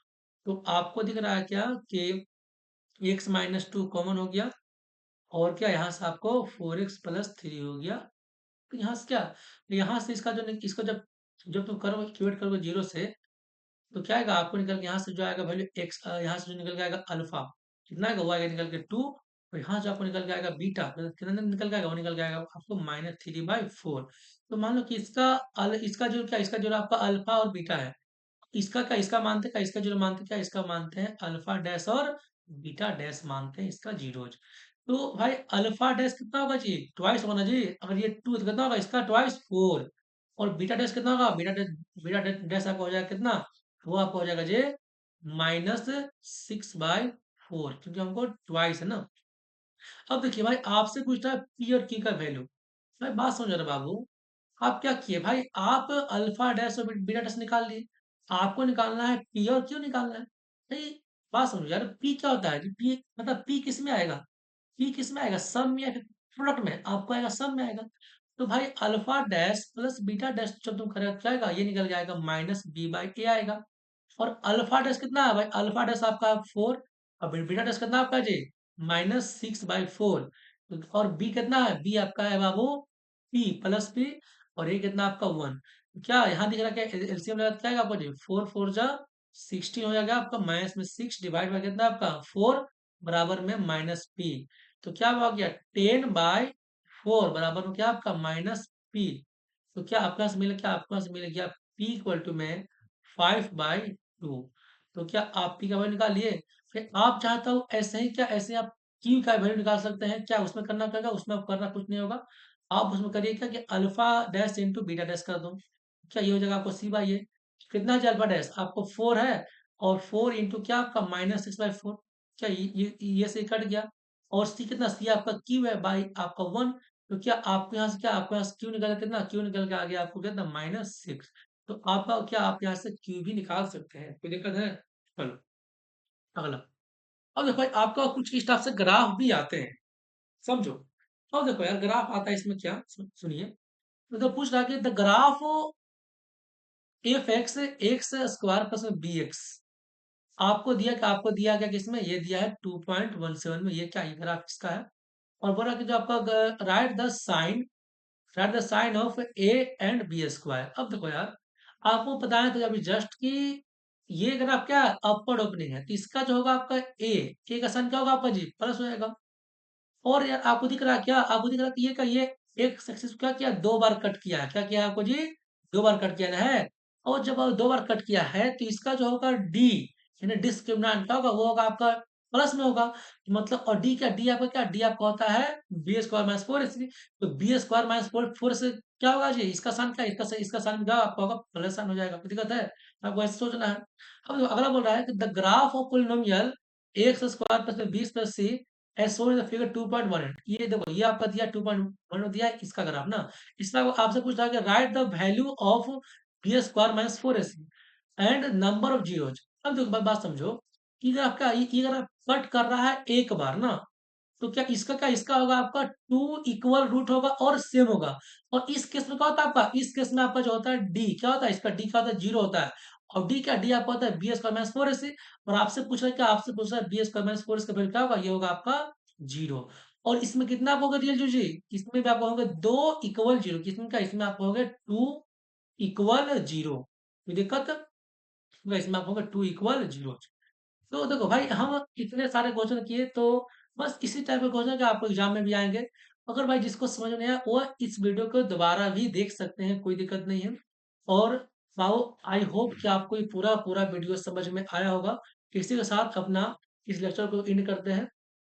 तो आपको दिख रहा है क्या कि x माइनस 2 कॉमन हो गया, और क्या यहाँ से आपको 4x प्लस 3 हो गया। तो यहाँ से क्या, यहाँ से इसका जो इसको जब जब तुम करोगे इक्वेट करोगे जीरो से, तो क्या आएगा आपको निकल के, यहाँ से जो आएगा वैल्यू एक्स, यहाँ से जो निकल के आएगा अल्फा, कितना आएगा वो आएगा निकल के 2, और यहाँ से आपको निकल के आएगा बीटा, तो कितना निकल के आएगा, वो निकल के आएगा आपको -3/4। तो मान लो कि इसका जो क्या, इसका जो आपका अल्फा और बीटा है, इसका क्या, इसका मानते हैं क्या, इसका जीरो मानते हैं क्या, इसका मानते हैं अल्फा डैश और बीटा डैश मानते हैं इसका जीरोज। तो भाई अल्फा डैश कितना होगा जी, ट्वाइस होगा ना जी, अगर ये 2 तो कितना होगा इसका ट्वाइस 4, और बीटा डैश कितना होगा, बीटा डैश आपका हो जाएगा कितना, वो आपका हो जाएगा जी -6/4, क्योंकि हमको ट्वाइस है ना। अब देखिए भाई आपसे पूछता है पी और क्यू का वैल्यू। भाई बात समझ रहे बाबू, आप क्या किए भाई, आप अल्फा डैश और बीटा डैश निकाल लिए, आपको निकालना है पी और क्यू निकालना है भाई। बात समझो यार, पी क्या होता है, पी मतलब पी किस में आएगा, पी किस में आएगा, सम में या फिर प्रोडक्ट में, आपको आएगा सम में आएगा। तो भाई alpha dash plus beta dash जब तुम करेगा क्या आएगा, ये निकल जाएगा -b/a आएगा। और अल्फा डैश कितना है भाई, अल्फा डैश आपका 4, और बीटा डैश कितना आपका जी -6/4। और बी कितना है, बी आपका है बाबू पी प्लस पी, और ये कितना आपका 1। क्या यहाँ दिख रहा है, क्या एलसीएम लगा क्या आएगा आपको जी, 4 4 जा 16 हो जाएगा आपका, माइनस में 6 डिवाइड बाय कितना आपका 4, बराबर में -p। तो क्या हो गया 10/4 बराबर में क्या आपका -p। तो क्या आपके पास मिल, क्या आपके पास मिल गया p इक्वल टू में 5/2। तो क्या आप p का वैल्यू निकाल लिए। फिर आप चाहता हो ऐसे ही, क्या ऐसे आप q का वैल्यू निकाल सकते हैं, क्या उसमें करना पड़ेगा, उसमें आप करना कुछ नहीं होगा। आप उसमें करिए क्या कि alpha dash into beta dash कर दो, क्या ये हो जाएगा आपको c/a। कितना है अल्फा डैश आपको 4 है, और 4 इंटू क्या आपका -6/4, क्या ये से कट गया। और c कितना, c आपका q है बाई आपका 1। तो क्या आपको यहाँ से, क्या आपके पास क्यू निकल के कितना, क्यू निकल के आ गया आपको कितना -6। तो आपका क्या, आप यहाँ से क्यू भी निकाल सकते हैं, कोई दिक्कत है। चलो अगला। अब देखो भाई आपका कुछ इस टाइप से ग्राफ भी आते हैं, समझो। अब देखो यार ग्राफ आता है इसमें क्या, सुनिए। तो पूछ रहा है कि the graph f x x square plus b x, आपको दिया क्या, किसमें ये दिया है 2.17 में, ये क्या ये ग्राफ किसका है। और बोला कि जो आपका write the sign of a and b square. अब देखो यार आपको बताया तो अभी जस्ट कि ये ग्राफ क्या है, अपवर्ड ओपनिंग है, तो इसका जो होगा आपका ए का साइन क्या होगा आपका जी, प्लस हो जाएगा। और यार आपको दिख रहा है क्या, आपको दिख रहा है कि ये का ये एक सक्सेस क्या किया, 2 बार कट किया है, क्या किया है आपको जी, 2 बार कट किया है। और जब 2 बार कट किया है तो इसका जो होगा डी, यानी डिस्क्रिमिनेंट क्या होगा, वो होगा आपका प्लस में होगा। मतलब और डी क्या, डी आपका क्या, डी आपका होता है बी स्क्वायर माइनस फोर, इसलिए तो b square minus four four से क्या होगा जी, इसका सान क्या, इसका सान क्या आपका होगा, प्लस साइन हो जाएगा, कोई दिक्कत है, आपको ऐसे सोचना है। अब देखो, अगला बोल रहा है कि the graph of polynomial x square plus b plus c as shown in the figure 2.18। ये देखो ये आपका दिया 2.1 दिया है इसका ग्राफ ना। इसका आपसे पूछ रहा है कि write the value of b square minus four ac and number of zeros. अब देखो बात समझो, ये ग्राफ का ये ग्राफ कट कर रहा है एक बार ना, तो क्या इसका होगा आपका 2 इक्वल रूट होगा और सेम होगा। और इस केस में क्या होता है आपका, इस केस में आपका जो होता है डी क्या होता है, इसका डी क्या होता है, जीरो होता है। और डी क्या, डी आपका होता है b square minus four ac. और आपसे पूछ रहा है क्या, आपसे पूछ रहा है बी स्क्वायर माइनस फोर इसका वैल्यू क्या होगा, ये होगा आपका जीरो। और इसमें कितना आपको होगा रियल जी, इसमें भी आपको होंगे 2 इक्वल जीरो, किसमें क्या, इसमें आपको होंगे 2 इक्वल जीरो, कोई दिक्कत, इसमें आपको होंगे 2 इक्वल जीरो। तो देखो भाई हम इतने सारे क्वेश्चन किए, तो बस इसी टाइप के क्वेश्चन के आपको एग्जाम में भी आएंगे। अगर भाई जिसको समझ में नहीं आया वो इस वीडियो को दोबारा भी देख सकते हैं, कोई दिक्कत नहीं है। और आओ, आई होप कि आपको ये पूरा पूरा वीडियो समझ में आया होगा। इसी के साथ अपना इस लेक्चर को एंड करते हैं।